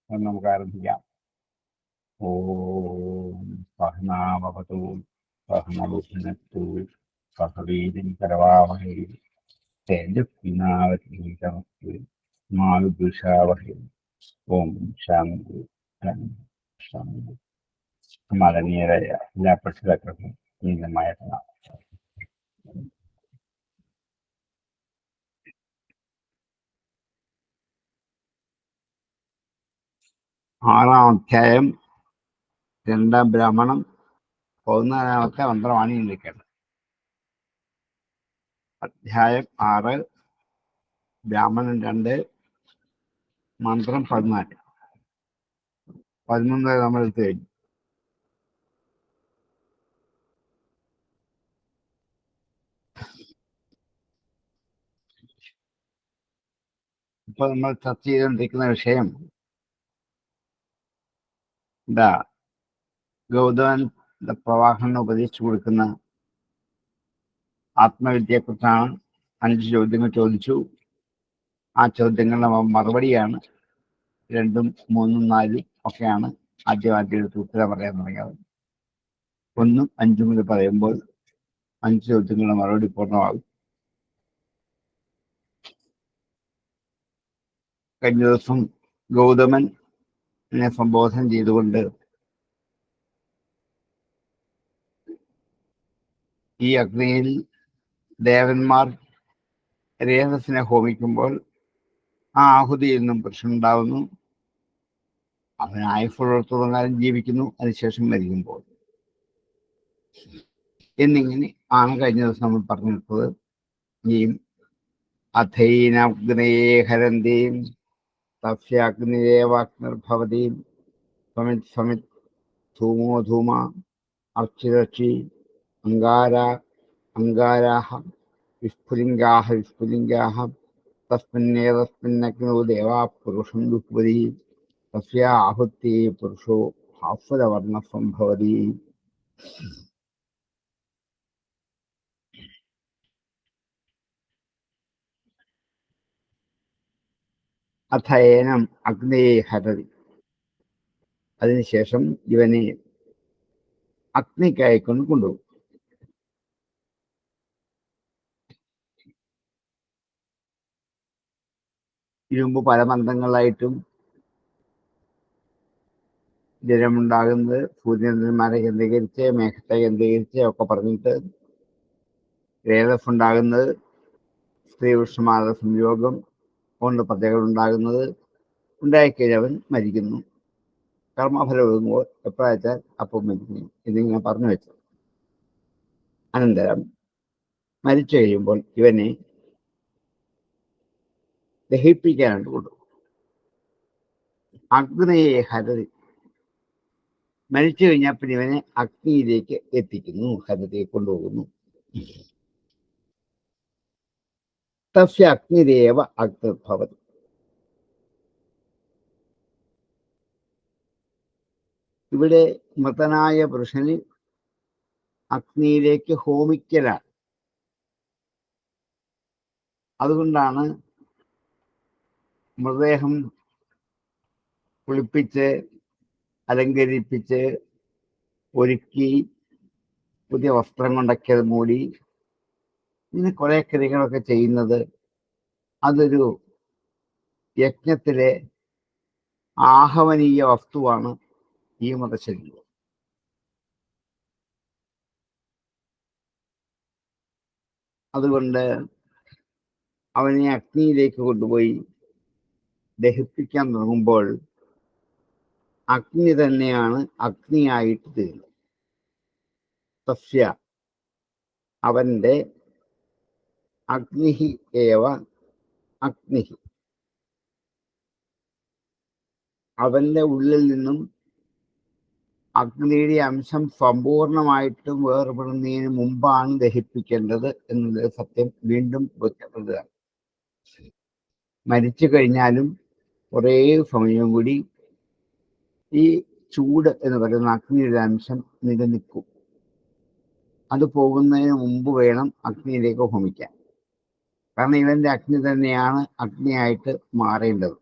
നമുക്ക് ആരംഭിക്കാം. ഓം സഹനാവവതു സഹനഭുനക്തു സഹവീര്യം കരവാവഹൈ തേജസ്വിനാവതീതമസ്തു മാ വിദ്വിഷാവഹൈ. ഓം ശാന്തി ശാന്തി. മലനീയരായ എല്ലാ പഠിതാക്കൾക്കും നീന്തമായ 6-ാം അധ്യായം 2-ാം ബ്രാഹ്മണം 14-ാമത്തെ മന്ത്രമാണ് ചിന്തിക്കേണ്ടത്. അധ്യായം 6, ബ്രാഹ്മണൻ 2, മന്ത്രം 14. 11 നമ്മൾ എടുത്തു കഴിഞ്ഞു. ഇപ്പൊ നമ്മൾ ചർച്ച ചെയ്തുകൊണ്ടിരിക്കുന്ന വിഷയം എന്താ? ഗൗതമൻ പ്രവാഹനം ഉപദേശിച്ചു കൊടുക്കുന്ന ആത്മവിദ്യയെക്കുറിച്ചാണ്. 5 ചോദ്യങ്ങൾ ചോദിച്ചു. ആ ചോദ്യങ്ങളുടെ മറുപടിയാണ് 2ഉം 3ഉം 4ഉം ഒക്കെയാണ് ആദ്യം എടുത്ത് ഉത്തരം പറയാൻ തുടങ്ങിയത്. 1ഉം 5ഉം കൂടി പറയുമ്പോൾ 5 ചോദ്യങ്ങളുടെ മറുപടി പൂർണ്ണമാകും. കഴിഞ്ഞ ദിവസം ഗൗതമനെ സംബോധന ചെയ്തുകൊണ്ട് ഈ അഗ്നിയിൽ ദേവന്മാർ രേതസിനെ ഹോമിക്കുമ്പോൾ ആ ആഹുതിയിൽ നിന്നും പുരുഷനുണ്ടാവുന്നു. അവൻ ആയുസ്സുള്ളിടത്തോളം കാലം ജീവിക്കുന്നു, അതിനുശേഷം മരിക്കുമ്പോൾ എന്നിങ്ങനെ ആണ് കഴിഞ്ഞ ദിവസം നമ്മൾ പറഞ്ഞിട്ടുള്ളത്. ഈ അഥൈനഗ്നയെ ഹരന്തീം തസ്യാഗ്നിരേവാഗ്നിർഭവതീം സ്വമിത് സ്വമിത് ധൂമോ ധൂമ അർച്ചിരക്ഷി അങ്കാരാഹ വിസ്ഫുലിംഗാഹ വിസ്ഫുലിംഗാഹ തസ്മിന്നേതസ്മിന്നഗ്നോ ദേവാ പുരുഷം ദുഃഖവതി തസ്യ ആഹുത്തി പുരുഷോ ഭാസ്വരവർണ്ണസംഭവതി. അഥയനം അഗ്നയെ ഹരതി. അതിനുശേഷം ഇവനെ അഗ്നിക്കായിക്കൊണ്ട് കൊണ്ടുപോകും. ഇരുമ്പ് പല ബന്ധങ്ങളായിട്ടും ജലമുണ്ടാകുന്നത് സൂര്യചന്ദ്രന്മാരെ കേന്ദ്രീകരിച്ച്, മേഘത്തെ കേന്ദ്രീകരിച്ച് ഒക്കെ പറഞ്ഞിട്ട് രേതസ് ഉണ്ടാകുന്നത് സ്ത്രീ പുരുഷന്മാരുടെ സംയോഗം കൊണ്ട് പ്രത്യേകത ഉണ്ടാകുന്നത്, ഉണ്ടായിക്കഴിഞ്ഞവൻ മരിക്കുന്നു. കർമ്മഫലം ഒതുങ്ങുമ്പോൾ എപ്പോഴാച്ചാൽ അപ്പം മരിക്കുന്നു. ഇതിങ്ങനെ പറഞ്ഞു വെച്ചു. അനന്തരം മരിച്ചു കഴിയുമ്പോൾ ഇവനെ ദഹിപ്പിക്കാനായിട്ട് കൊണ്ടുപോകും. അഗ്നയെ ഹരതി. മരിച്ചു കഴിഞ്ഞാൽ പിന്നെ ഇവനെ അഗ്നിയിലേക്ക് എത്തിക്കുന്നു, ഹരതിയെ കൊണ്ടുപോകുന്നു. തസ്യ അഗ്നിരേവ അഗ്നിർഭവതി. ഇവിടെ മൃതനായ പുരുഷന് അഗ്നിയിലേക്ക് ഹോമിക്കലാണ്. അതുകൊണ്ടാണ് മൃതദേഹം കുളിപ്പിച്ച് അലങ്കരിപ്പിച്ച് ഒരുക്കി പുതിയ വസ്ത്രം കൊണ്ടൊക്കെ അത് മൂടി ഇങ്ങനെ കുറെ ക്രിയകളൊക്കെ ചെയ്യുന്നത്. അതൊരു യജ്ഞത്തിലെ ആഹവനീയ വസ്തുവാണ് ഈ മൃതശരീരം. അതുകൊണ്ട് അവനെ അഗ്നിയിലേക്ക് കൊണ്ടുപോയി ദഹിപ്പിക്കാൻ തുടങ്ങുമ്പോൾ അഗ്നി തന്നെയാണ് അഗ്നിയായിട്ട് തീരുന്നത്. തസ്യ അവന്റെ അഗ്നിഹി ഏവ അഗ്നിഹി. അവന്റെ ഉള്ളിൽ നിന്നും അഗ്നിയുടെ അംശം സമ്പൂർണമായിട്ടും വേർപെടുന്നതിന് മുമ്പാണ് ദഹിപ്പിക്കേണ്ടത് എന്നത് സത്യം വീണ്ടും ബോധ്യപ്പെടുകയാണ്. മരിച്ചു കഴിഞ്ഞാലും കുറേ സമയം കൂടി ഈ ചൂട് എന്ന് പറയുന്ന അഗ്നിയുടെ അംശം നിലനിൽക്കും. അത് പോകുന്നതിന് മുമ്പ് വേണം അഗ്നിയിലേക്ക് ഹോമിക്കാൻ. കാരണം ഇവന്റെ അഗ്നി തന്നെയാണ് അഗ്നിയായിട്ട് മാറേണ്ടത്.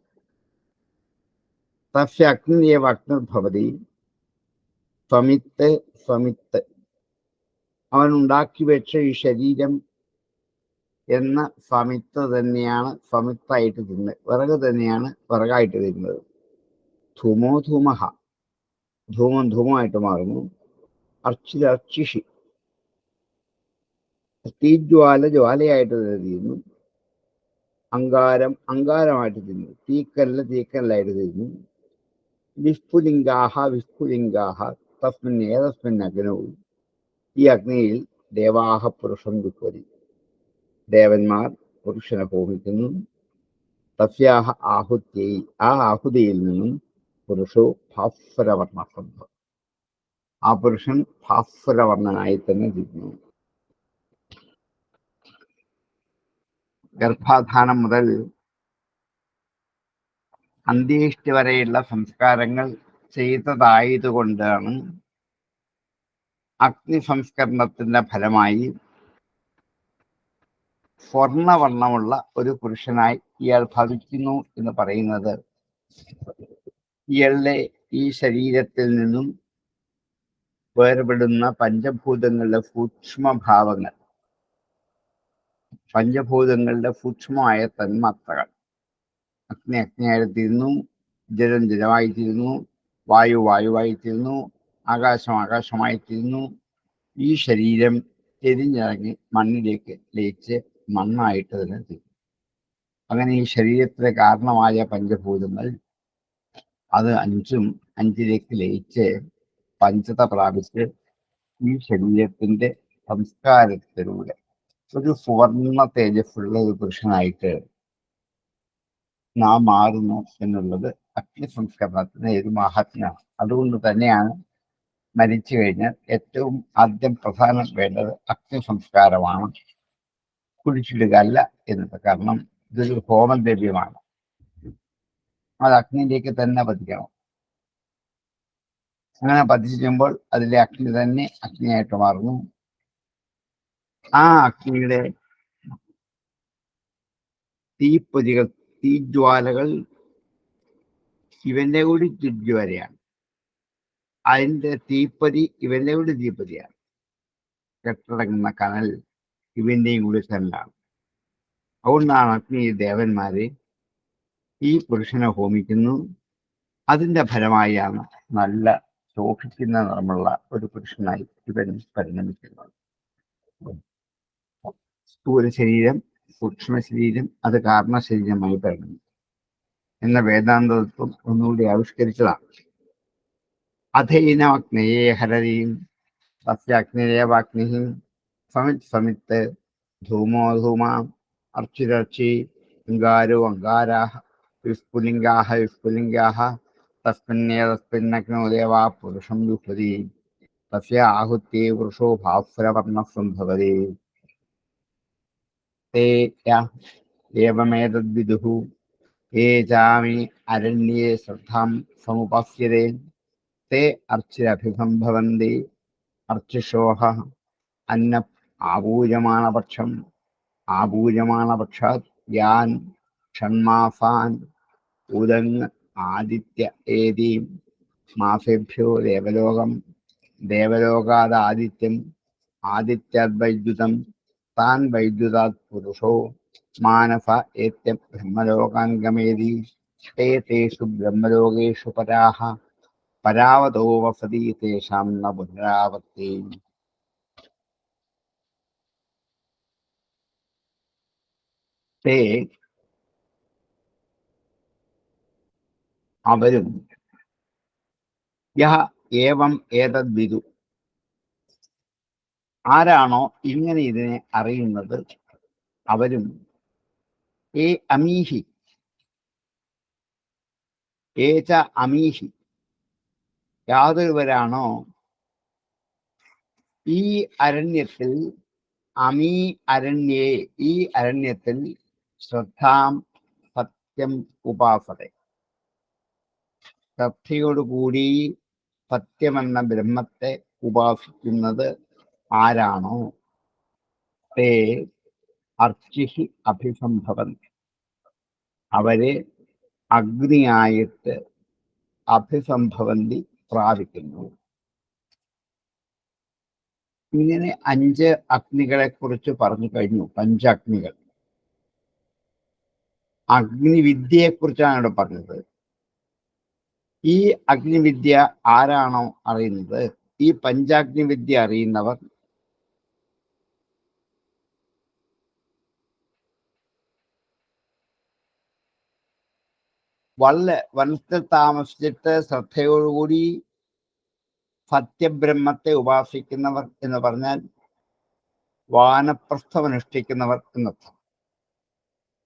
തസ്യ അഗ്നിയേവ അഗ്നിർഭവതി സ്വമിത്ത് സ്വമിത്ത്. അവൻ ഉണ്ടാക്കി വെച്ച ഈ ശരീരം എന്ന സ്വമിത്ത് തന്നെയാണ് സ്വമിത്തായിട്ട് തിരുന്നത്. വിറക് തന്നെയാണ് വിറകായിട്ട് തിരുന്നത്. ധൂമോ ധൂമഹ, ധൂമം ധൂമമായിട്ട് മാറുന്നു. അർച്ചിഷി, തീജ്വാല ജ്വാലയായിട്ട് തിരിയുന്നു. അങ്കാരം അങ്കാരമായിട്ട് തിരിഞ്ഞു. തീക്കല്ല് തീക്കല്ലായിട്ട് തിരിഞ്ഞു. വിസ്ഫുലിംഗാഹ വിസ്ഫുലിംഗാഹ തസ്മിൻ ഏതസ്മിൻ അഗ്നവും. ഈ അഗ്നിയിൽ ദേവാഹ പുരുഷം വിസ്ഫുരി, ദേവന്മാർ പുരുഷനെ ഹോമിക്കുന്നു. തസ്യാഹ ആഹുത്യൈ, ആ ആഹുതിയിൽ നിന്നും പുരുഷോ ഭാസ്വരവർണ്ണ സംഭവം, ആ പുരുഷൻ ഭാസ്വരവർണ്ണനായി തന്നെ തിരിഞ്ഞു. ഗർഭാധാനം മുതൽ അന്ത്യേഷ്ടി വരെയുള്ള സംസ്കാരങ്ങൾ ചെയ്തതായതുകൊണ്ടാണ് അഗ്നി സംസ്കരണത്തിന്റെ ഫലമായി സ്വർണവർണ്ണമുള്ള ഒരു പുരുഷനായി ഇയാൾ ഭവിക്കുന്നു എന്ന് പറയുന്നത്. ഇയാളുടെ ഈ ശരീരത്തിൽ നിന്നും വേർപെടുന്ന പഞ്ചഭൂതങ്ങളുടെ സൂക്ഷ്മഭാവങ്ങൾ, പഞ്ചഭൂതങ്ങളുടെ സൂക്ഷ്മമായ തന്മാത്രകൾ, അഗ്നി അഗ്നിയായിത്തീരുന്നു, ജലം ജലമായിത്തീരുന്നു, വായു വായുവായിത്തീരുന്നു, ആകാശം ആകാശമായിത്തീരുന്നു. ഈ ശരീരം എരിഞ്ഞിറങ്ങി മണ്ണിലേക്ക് ലയിച്ച് മണ്ണായിട്ട് തന്നെ തീരും. അങ്ങനെ ഈ ശരീരത്തിന് കാരണമായ പഞ്ചഭൂതങ്ങൾ അത് അഞ്ചും അഞ്ചിലേക്ക് ലയിച്ച് പഞ്ചത പ്രാപിച്ച് ഈ ശരീരത്തിന്റെ സംസ്കാരത്തിലൂടെ ഒരു സുവർണ തേജസ്സുള്ള ഒരു പുരുഷനായിട്ട് നാം മാറുന്നു എന്നുള്ളത് അഗ്നി സംസ്കരണത്തിന് ഒരു മഹാത്മ്യമാണ്. അതുകൊണ്ട് തന്നെയാണ് മരിച്ചു കഴിഞ്ഞാൽ ഏറ്റവും ആദ്യം പ്രധാനം വേണ്ടത് അഗ്നി സംസ്കാരമാണ്, കുഴിച്ചിടുക അല്ല എന്നത്. കാരണം ഇതൊരു ഹോമദ്രവ്യമാണ്, അത് അഗ്നിയിലേക്ക് തന്നെ പതിക്കണം. അങ്ങനെ പതിച്ചുമ്പോൾ അതിലെ അഗ്നി തന്നെ അഗ്നിയായിട്ട് മാറുന്നു. ആ അഗ്നിയുടെ തീപ്പൊതികൾ, തീജ്വാലകൾ ഇവന്റെ കൂടി തീജ്വാലയാണ്. അതിന്റെ തീപ്പൊതി ഇവന്റെ കൂടി തീപ്പൊതിയാണ്. കെട്ടടങ്ങുന്ന കനൽ ഇവന്റെയും കൂടി കനലാണ്. അതുകൊണ്ടാണ് അഗ്നി ദേവന്മാരെ ഈ പുരുഷനെ ഹോമിക്കുന്നു. അതിന്റെ ഫലമായാണ് നല്ല ശോഭിക്കുന്ന നിറമുള്ള ഒരു പുരുഷനായി ഇവൻ പരിണമിക്കുന്നത്. സ്ഥൂല ശരീരം, സൂക്ഷ്മ ശരീരം, അത് കാരണ ശരീരമായി പരിണമിക്കും എന്ന വേദാന്തത്വം ഒന്നുകൂടി ആവിഷ്കരിച്ചതാണ്. അധൈനമഗ്നയേ ഹരതീം തസ്യാഗ്നിരേവാഗ്നി സമിത് സമിത്ത് ധൂമോ ധൂമാം അർച്ചിരർച്ചി അങ്കാരോ അങ്കാരാഹ വിസ്ഫുലിംഗാഹ വിസ്ഫുലിംഗാഹ തസ്മിന്നേതസ്മിന്നഗ്നോ ദേവാ പുരുഷം ജുഹ്വതി തസ്യ ആഹുത്യേ പുരുഷോ ഭാസ്വരവർണ്ണ സംഭവതി. തേ ഏവമേതദ്വിദുഃ യേ ചാമി അരണ്യേ ശ്രദ്ധാം സമുപാസ്യതേ തേ അർച്ചിരഭിസംഭവന്തി അർച്ചിഷോഹ അന്ന ആപൂയമാണപക്ഷം ആപൂയമാണപക്ഷാത് യാൻ ഷണ്മാസാൻ ഉദങ് ആദിത്യ ഏതീം മാസേഭ്യോ ദേവലോകം ദേവലോകാദാദിത്യം ആദിത്യാദ് വൈദ്യുതം താൻ വൈദ്യുതാത് പുരുഷോ മാനസ ഏത്യം ബ്രഹ്മലോകാൻ ഗമേതി തേ തേഷു ബ്രഹ്മലോകേഷു പരാഹ പരാവതോ വസതി തേഷാം ന പുനരാവർത്തി. തേ അവരും യഹ ഏവം ഏതദ്വിദു, ആരാണോ ഇങ്ങനെ ഇതിനെ അറിയുന്നത് അവരും ഏ അമീഹി ഏച അമീഹി, യാതൊരുവരാണോ ഈ അരണ്യത്തിൽ അമീ അരണ്യേ, ഈ അരണ്യത്തിൽ ശ്രദ്ധാം സത്യം ഉപാസത, ശ്രദ്ധയോടുകൂടി സത്യമെന്ന ബ്രഹ്മത്തെ ഉപാസിക്കുന്നത് ആരാണോ തേ അർച്ചിഹി അഭിസംഭവന്തി, അവരെ അഗ്നിയായിട്ട് അഭിസംഭവന്തി പ്രാപിക്കുന്നു. ഇങ്ങനെ 5 അഗ്നികളെ കുറിച്ച് പറഞ്ഞു കഴിഞ്ഞു. 5 അഗ്നികൾ. അഗ്നിവിദ്യയെ കുറിച്ചാണ് ഇവിടെ പറഞ്ഞത്. ഈ അഗ്നിവിദ്യ ആരാണോ അറിയുന്നത്, ഈ പഞ്ചാഗ്നിവിദ്യ അറിയുന്നവർ വനത്തിൽ താമസിച്ചിട്ട് ശ്രദ്ധയോടുകൂടി സത്യബ്രഹ്മത്തെ ഉപാസിക്കുന്നവർ എന്ന് പറഞ്ഞാൽ വാനപ്രസ്ഥമനുഷ്ഠിക്കുന്നവർ എന്നർത്ഥം.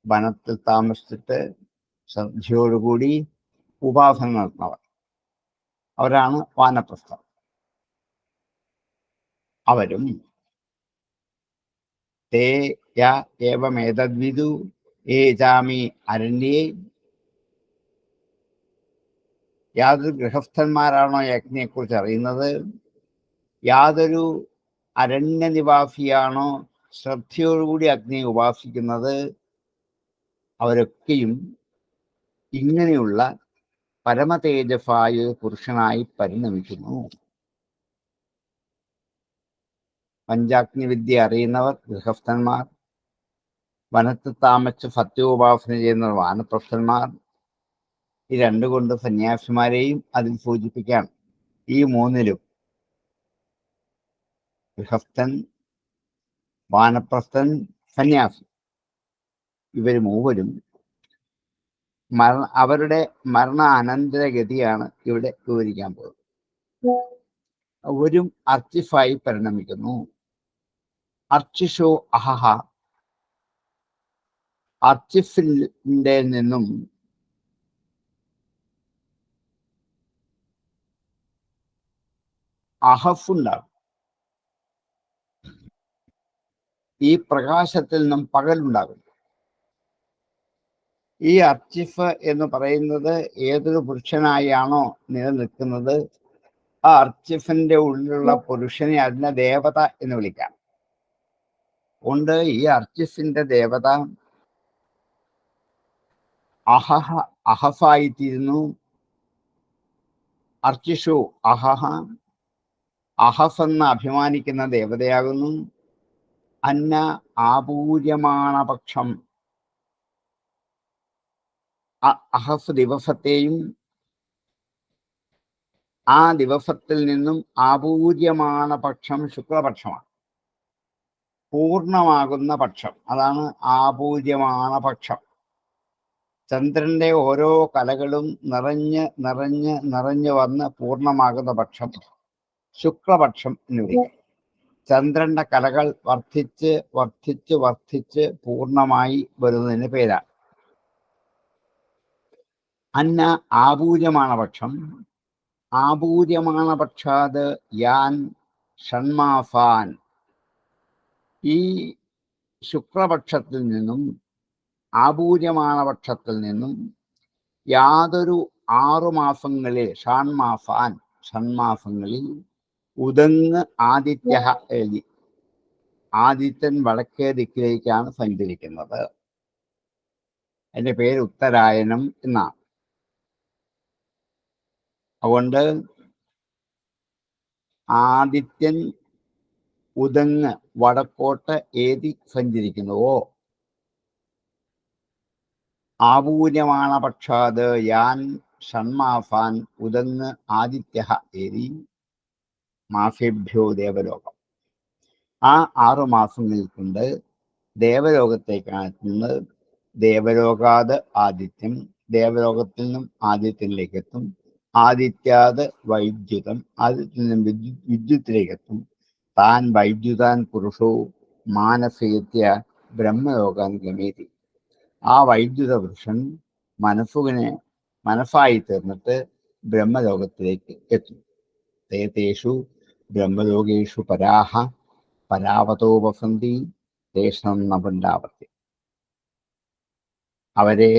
വനത്തിൽ താമസിച്ചിട്ട് ശ്രദ്ധയോടുകൂടി ഉപാസന നടത്തുന്നവർ, അവരാണ് വാനപ്രസ്ഥം. അവരും തേ യ ഏവമേതദ്വിദു ഏജാമി അരണ്യേ, യാതൊരു ഗൃഹസ്ഥന്മാരാണോ യജ്ഞയെക്കുറിച്ച് അറിയുന്നത്, യാതൊരു അരണ്യനിവാസിയാണോ ശ്രദ്ധയോടുകൂടി അഗ്നിയെ ഉപാസിക്കുന്നത്, അവരൊക്കെയും ഇങ്ങനെയുള്ള പരമതേജസ്സായ പുരുഷനായി പരിണമിക്കുന്നു. പഞ്ചാഗ്നിവിദ്യ അറിയുന്നവർ ഗൃഹസ്ഥന്മാർ, വനത്തിൽ താമസിച്ച് സത്യോപാസന ചെയ്യുന്നവർ വാനപ്രസ്ഥന്മാർ. ഈ 2 കൊണ്ട് സന്യാസിമാരെയും അതിൽ സൂചിപ്പിക്കാം. ഈ 3ലും ഗൃഹസ്ഥൻ, വാനപ്രസ്ഥൻ, സന്യാസി, ഇവർ മൂവരും അവരുടെ മരണാനന്തരഗതിയാണ് ഇവിടെ വിവരിക്കാൻ പോകുന്നത്. അവരും അർച്ചിഫായി പരിണമിക്കുന്നു. അർച്ചിഷോ അഹഹ, അർച്ചിഫിന്റെ നിന്നും അഹഫുണ്ടാകും. ഈ പ്രകാശത്തിൽ നിന്നും പകലുണ്ടാകും. ഈ അർച്ചിഫ് എന്ന് പറയുന്നത് ഏതൊരു പുരുഷനായാണോ നിലനിൽക്കുന്നത്, ആ അർച്ചിഫിന്റെ ഉള്ളിലുള്ള പുരുഷനെ അതിനെ ദേവത എന്ന് വിളിക്കാം. ഉണ്ട് ഈ അർച്ചിഫിന്റെ ദേവത അഹഫായിത്തീരുന്നു. അർച്ചിഷു അഹഹ, അഹഫ് എന്ന് അഭിമാനിക്കുന്ന ദേവതയാകുന്നു. അന്ന ആപൂര്യമാണപക്ഷം, അഹഫ് ദിവസത്തെയും ആ ദിവസത്തിൽ നിന്നും ആപൂര്യമാണ പക്ഷം ശുക്ലപക്ഷമാണ്, പൂർണ്ണമാകുന്ന പക്ഷം, അതാണ് ആപൂര്യമാണ പക്ഷം. ചന്ദ്രന്റെ ഓരോ കലകളും നിറഞ്ഞ് നിറഞ്ഞ് നിറഞ്ഞു വന്ന് പൂർണ്ണമാകുന്ന പക്ഷം ശുക്ലപക്ഷം എന്ന് വിളിക്കും. ചന്ദ്രന്റെ കലകൾ വർദ്ധിച്ച് വർദ്ധിച്ച് വർദ്ധിച്ച് പൂർണ്ണമായി വരുന്നതിന് പേരാണ്. അന്ന ആപൂര്യമാണ പക്ഷം, ആപൂര്യമാണ പക്ഷാത് യാൻ ഷൺമാസാൻ, ഈ ശുക്ലപക്ഷത്തിൽ നിന്നും ആപൂര്യമാണപക്ഷത്തിൽ നിന്നും യാതൊരു 6 മാസങ്ങളിൽ ഷൺമാസങ്ങളിൽ ഉദങ്ങ് ആദിത്യ എഴുതി, ആദിത്യൻ വടക്കേ ദിക്കിലേക്കാണ് സഞ്ചരിക്കുന്നത്. അതിന്റെ പേര് ഉത്തരായനം എന്നാണ്. അതുകൊണ്ട് ആദിത്യൻ ഉദങ്ങ് വടക്കോട്ട് ഏതി സഞ്ചരിക്കുന്നുവോ, ആപൂര്യമാണ പക്ഷാത് യാൻ ഷൺമാസാൻ ഉദങ്ങ് ആദിത്യ ഏതി മാസേഭ്യോ ദേവലോകം. ആ 6 മാസങ്ങളിൽ കൊണ്ട് ദേവലോകത്തേക്കാണ് എത്തുന്നത്. ദേവലോകാത് ആദിത്യം, ദേവലോകത്തിൽ നിന്നും ആദിത്യനിലേക്ക് എത്തും. ആദിത്യാത് വൈദ്യുതം, ആദിത്യത്തിൽ നിന്നും വിദ്യുത്തിലേക്ക് എത്തും. താൻ വൈദ്യുതാൻ പുരുഷോ മാനസേത്യ ബ്രഹ്മലോകാൻ ഗമേതി, ആ വൈദ്യുത പുരുഷൻ മനസ്സായി തീർന്നിട്ട് ബ്രഹ്മലോകത്തിലേക്ക് എത്തും. തേഷു ബ്രഹ്മലോകേഷു പരാഹ പരാവതോ വസന്തി തേഷം നപുണ്ടാവർത്തി, അവരെ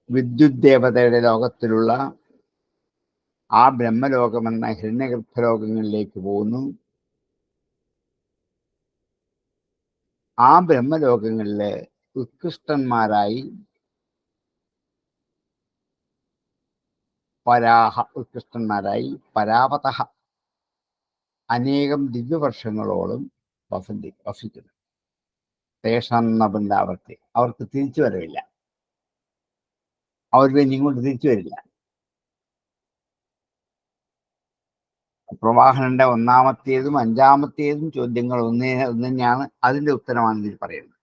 വിദ്യുത് ദേവതയുടെ ലോകത്തിലുള്ള ആ ബ്രഹ്മലോകമെന്ന ഹിരണ്യഗർഭലോകങ്ങളിലേക്ക് പോകുന്നു. ആ ബ്രഹ്മലോകങ്ങളിലെ ഉത്കൃഷ്ടന്മാരായി ഉത്കൃഷ്ടന്മാരായി പരാപത അനേകം ദിവ്യവർഷങ്ങളോളം വസിക്കുന്നു. തേഷാം നബന്ധാവർത്തി, അവർക്ക് തിരിച്ചു വരവില്ല, അവർ പിന്നെ ഇങ്ങോട്ട് തിരിച്ചു വരില്ല. പ്രവാഹനന്റെ ഒന്നാമത്തേതും അഞ്ചാമത്തേതും ചോദ്യങ്ങൾ ഒന്ന് തന്നെയാണ്. അതിന്റെ ഉത്തരമാണ് ഇതിൽ പറയുന്നത്.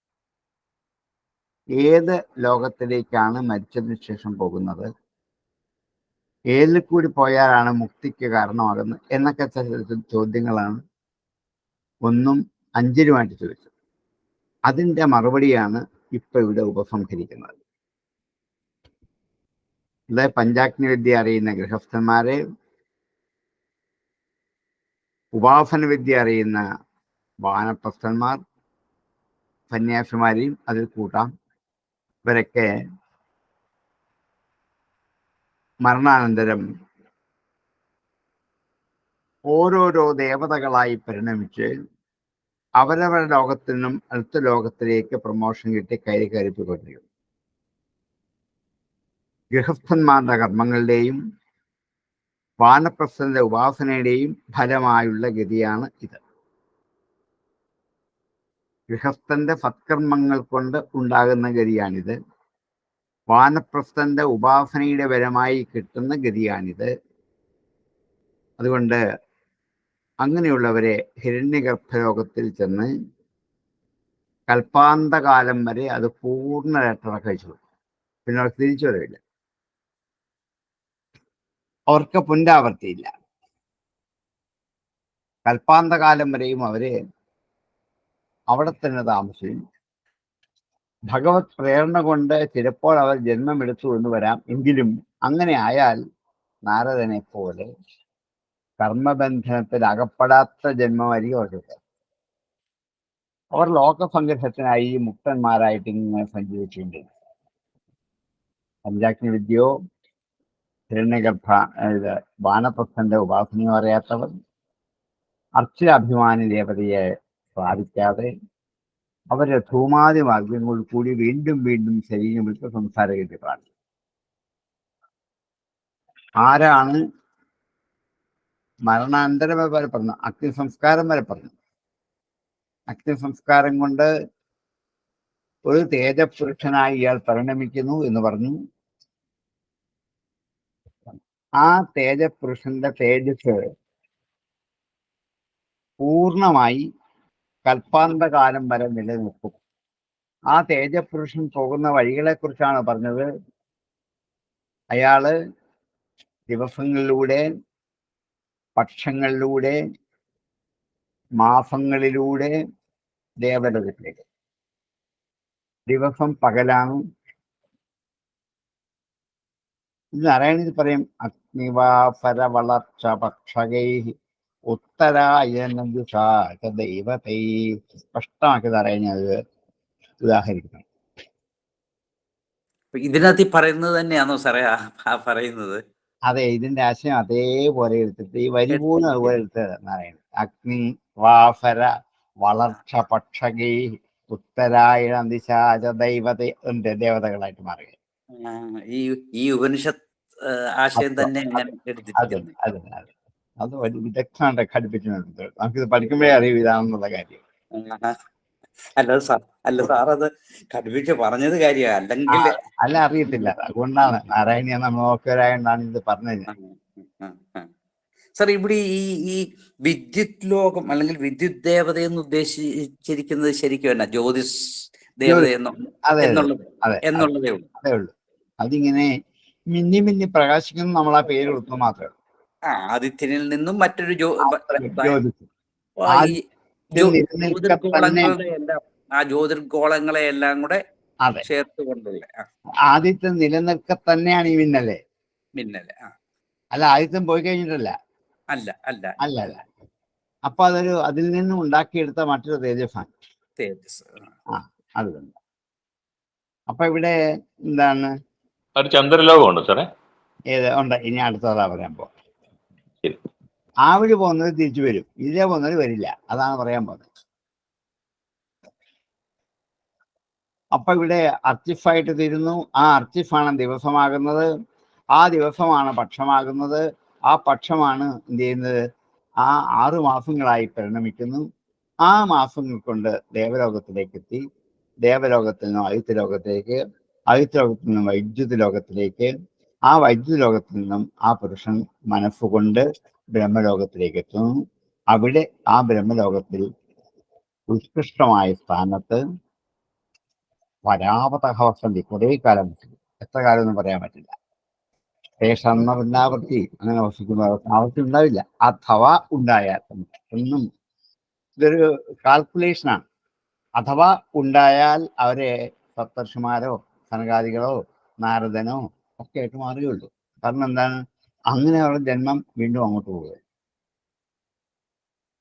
ഏത് ലോകത്തിലേക്കാണ് മരിച്ചതിന് ശേഷം പോകുന്നത്, ഏതിൽ കൂടി പോയാലാണ് മുക്തിക്ക് കാരണമാകുന്നത് എന്നൊക്കെ ചോദ്യങ്ങളാണ് 1 ഉം 5-ലുമായിട്ട് ചോദിച്ചത്. അതിന്റെ മറുപടിയാണ് ഇപ്പൊ ഇവിടെ ഉപസംഹരിക്കുന്നത്. ഇത് പഞ്ചാഗ്നി വിദ്യ അറിയുന്ന ഗൃഹസ്ഥന്മാരെ, ഉപാസന വിദ്യ അറിയുന്ന വാനപ്രസ്ഥന്മാർ, സന്യാസിമാരെയും അതിൽ കൂട്ടാം. ഇവരൊക്കെ മരണാനന്തരം ഓരോരോ ദേവതകളായി പരിണമിച്ച് അവരവരുടെ ലോകത്തിൽ നിന്നും അടുത്ത ലോകത്തിലേക്ക് പ്രമോഷൻ കിട്ടി കയറിപ്പോയിക്കൊണ്ടിരിക്കും. ഗൃഹസ്ഥന്മാരുടെ കർമ്മങ്ങളുടെയും വാനപ്രസ്ഥന്റെ ഉപാസനയുടെയും ഫലമായുള്ള ഗതിയാണ് ഇത്. ഗൃഹസ്ഥന്റെ സത്കർമ്മങ്ങൾ കൊണ്ട് ഉണ്ടാകുന്ന ഗതിയാണിത്. വാനപ്രസ്ഥന്റെ ഉപാസനയുടെ ഫലമായി കിട്ടുന്ന ഗതിയാണിത്. അതുകൊണ്ട് അങ്ങനെയുള്ളവരെ ഹിരണ്യഗർഭലോകത്തിൽ ചെന്ന് കൽപ്പാന്തകാലം വരെ അത് പൂർണ്ണ രക്ഷ കഴിച്ചു. പിന്നെ അവർക്ക് തിരിച്ചു വരവില്ല, അവർക്ക് പുനരാവർത്തിയില്ല. കൽപ്പാന്തകാലം വരെയും അവര് അവിടെ തന്നെ താമസിക്കും. ഭഗവത് പ്രേരണ കൊണ്ട് ചിലപ്പോൾ അവർ ജന്മമെടുത്തു എന്ന് വരാം. എങ്കിലും അങ്ങനെ ആയാൽ നാരദനെ പോലെ കർമ്മബന്ധനത്തിൽ അകപ്പെടാത്ത ജന്മമായിരിക്കും അവർക്ക്. അവർ ലോകസംഗ്രഹത്തിനായി മുക്തന്മാരായിട്ട് ഇങ്ങനെ സഞ്ചരിച്ചിട്ടുണ്ട്. പഞ്ചാഗ്നി വിദ്യയോ ഹിരണ്യഗർഭ വാനപ്രസ്ഥന്റെ ഉപാസനയോ അറിയാത്തവർ, അർച്ചിരാഭിമാനി ദേവതയെ പ്രാപിക്കാതെ അവരുടെ ധൂമാതി മാർഗങ്ങൾ കൂടി വീണ്ടും വീണ്ടും ശരീരം വിട്ട് സംസാരഗതി പ്രാപിക്കും. ആരാണ് മരണാനന്തരം വരെ പറഞ്ഞു, അഗ്നിസംസ്കാരം വരെ പറഞ്ഞു. അഗ്നിസംസ്കാരം കൊണ്ട് ഒരു തേജപുരുഷനായി ഇയാൾ പരിണമിക്കുന്നു എന്ന് പറഞ്ഞു. ആ തേജപുരുഷന്റെ തേജസ് പൂർണ്ണമായി കൽപ്പാന്തകാലം വരെ നിലനിൽക്കും. ആ തേജപുരുഷൻ പോകുന്ന വഴികളെ കുറിച്ചാണ് പറഞ്ഞത്. അയാള് ദിവസങ്ങളിലൂടെ, പക്ഷങ്ങളിലൂടെ, മാസങ്ങളിലൂടെ ദേവലോകത്തിലേക്ക്. ദിവസം പകലാണ്. ഇത് നാരായണീയത്തിൽ പറയും, അഗ്നിവാപര വളർച്ച പക്ഷകൈ ഉത്തരായന ദൈവതൈ. സ്പഷ്ടമാക്കി നാരായണീയത് ഉദാഹരിക്കണം. ഇതിനകത്ത് പറയുന്നത് തന്നെയാണോ സാറേ പറയുന്നത്? അതെ, ഇതിന്റെ ആശയം അതേപോലെ എടുത്തിട്ട് ഈ വരി പോലും അതുപോലെ എടുത്തത് നാരായണൻ. അഗ്നി വാഫര വളർച്ച പക്ഷകൈ ഉത്തരായണ ദിശാച ദൈവത ദേവതകളായിട്ട് മാറുക. ഈ ഉപനിഷത്ത് ആശയം തന്നെ അത് വലിയ വിദഗ്ധമായിട്ട് ഘടിപ്പിച്ചിട്ടുണ്ട്. നമുക്കിത് പഠിക്കുമ്പോഴേ അറിയും ഇതാണെന്നുള്ള കാര്യം. അല്ല സാർ അത് ഘടിപ്പിച്ച് പറഞ്ഞത് കാര്യമാണ്, അല്ലെങ്കിൽ അല്ല അറിയത്തില്ല. അതുകൊണ്ടാണ് നാരായണീയ നോക്കരായോണ്ടാണ് ഇത് പറഞ്ഞത്. സാർ ഇവിടെ ഈ വിദ്യുത് ലോകം അല്ലെങ്കിൽ വിദ്യുത് ദേവതയെന്ന് ഉദ്ദേശിച്ചിരിക്കുന്നത് ശരിക്കും എന്നാ ജ്യോതിസ് ദേവതയെന്നുള്ളതേ ഉള്ളൂ. അതിങ്ങനെ മിന്നി മിന്നി പ്രകാശിക്കുന്നു, നമ്മൾ ആ പേര് കൊടുത്തു മാത്രമേ ഉള്ളൂ. ആദിത്യനിൽ നിന്നും മറ്റൊരു ജ്യോതിർഗോളങ്ങളെ എല്ലാം കൂടെ ചേർത്തുകൊണ്ടുള്ള ആദിത്യം നിലനിൽക്ക തന്നെയാണ് ഈ മിന്നല്. അല്ല, ആദിത്യം പോയി കഴിഞ്ഞിട്ടല്ല. അല്ല. അപ്പൊ അതിൽ നിന്നും ഉണ്ടാക്കിയെടുത്ത മറ്റൊരു തേജസ്സാണ്. അത് തന്നെ. അപ്പൊ ഇവിടെ എന്താണ് ചന്ദ്രലോകമുണ്ട് സാറേ? ഏത് ഉണ്ട്? ഇനി അടുത്തതാ പറയാൻ പോ. ആ വഴി പോകുന്നത് തിരിച്ചു വരും, ഇതിലേ പോകുന്നത് വരില്ല. അതാണ് പറയാൻ പോകുന്നത്. അപ്പൊ ഇവിടെ അർച്ചിഫായിട്ട് തീരുന്നു. ആ അർച്ചിഫാണ് ദിവസമാകുന്നത്, ആ ദിവസമാണ് പക്ഷമാകുന്നത്, ആ പക്ഷമാണ് എന്ത് ചെയ്യുന്നത്, ആ 6 മാസങ്ങളായി പരിണമിക്കുന്നു. ആ മാസങ്ങൾ കൊണ്ട് ദേവലോകത്തിലേക്ക് എത്തി, ദേവലോകത്തിൽ നിന്നും അയുത്ത ലോകത്തിലേക്ക്, അയുത്ത ലോകത്തിൽ നിന്നും വൈദ്യുത ലോകത്തിലേക്ക്, ആ വൈദ്യുത ലോകത്തിൽ നിന്നും ആ പുരുഷൻ മനസ്സുകൊണ്ട് ബ്രഹ്മലോകത്തിലേക്ക് എത്തുന്നു. അവിടെ ആ ബ്രഹ്മലോകത്തിൽ ഉത്കൃഷ്ടമായ സ്ഥാനത്ത് പരാവതഹവസന്തി കുറേ കാലം, എത്ര കാലം എന്ന് പറയാൻ പറ്റില്ല. ശേഷാവൃത്തി അങ്ങനെ വസിക്കുന്ന ആവർത്തി ഉണ്ടാവില്ല. അഥവാ ഉണ്ടായാൽ ഒന്നും, ഇതൊരു കാൽക്കുലേഷനാണ്. അഥവാ ഉണ്ടായാൽ അവരെ സപ്തർഷിമാരോ സനകാദികളോ നാരദനോ ഒക്കെ ആയിട്ട് മാറുകയുള്ളൂ. കാരണം എന്താണ്, അങ്ങനെയുള്ള ജന്മം വീണ്ടും അങ്ങോട്ട് പോവുക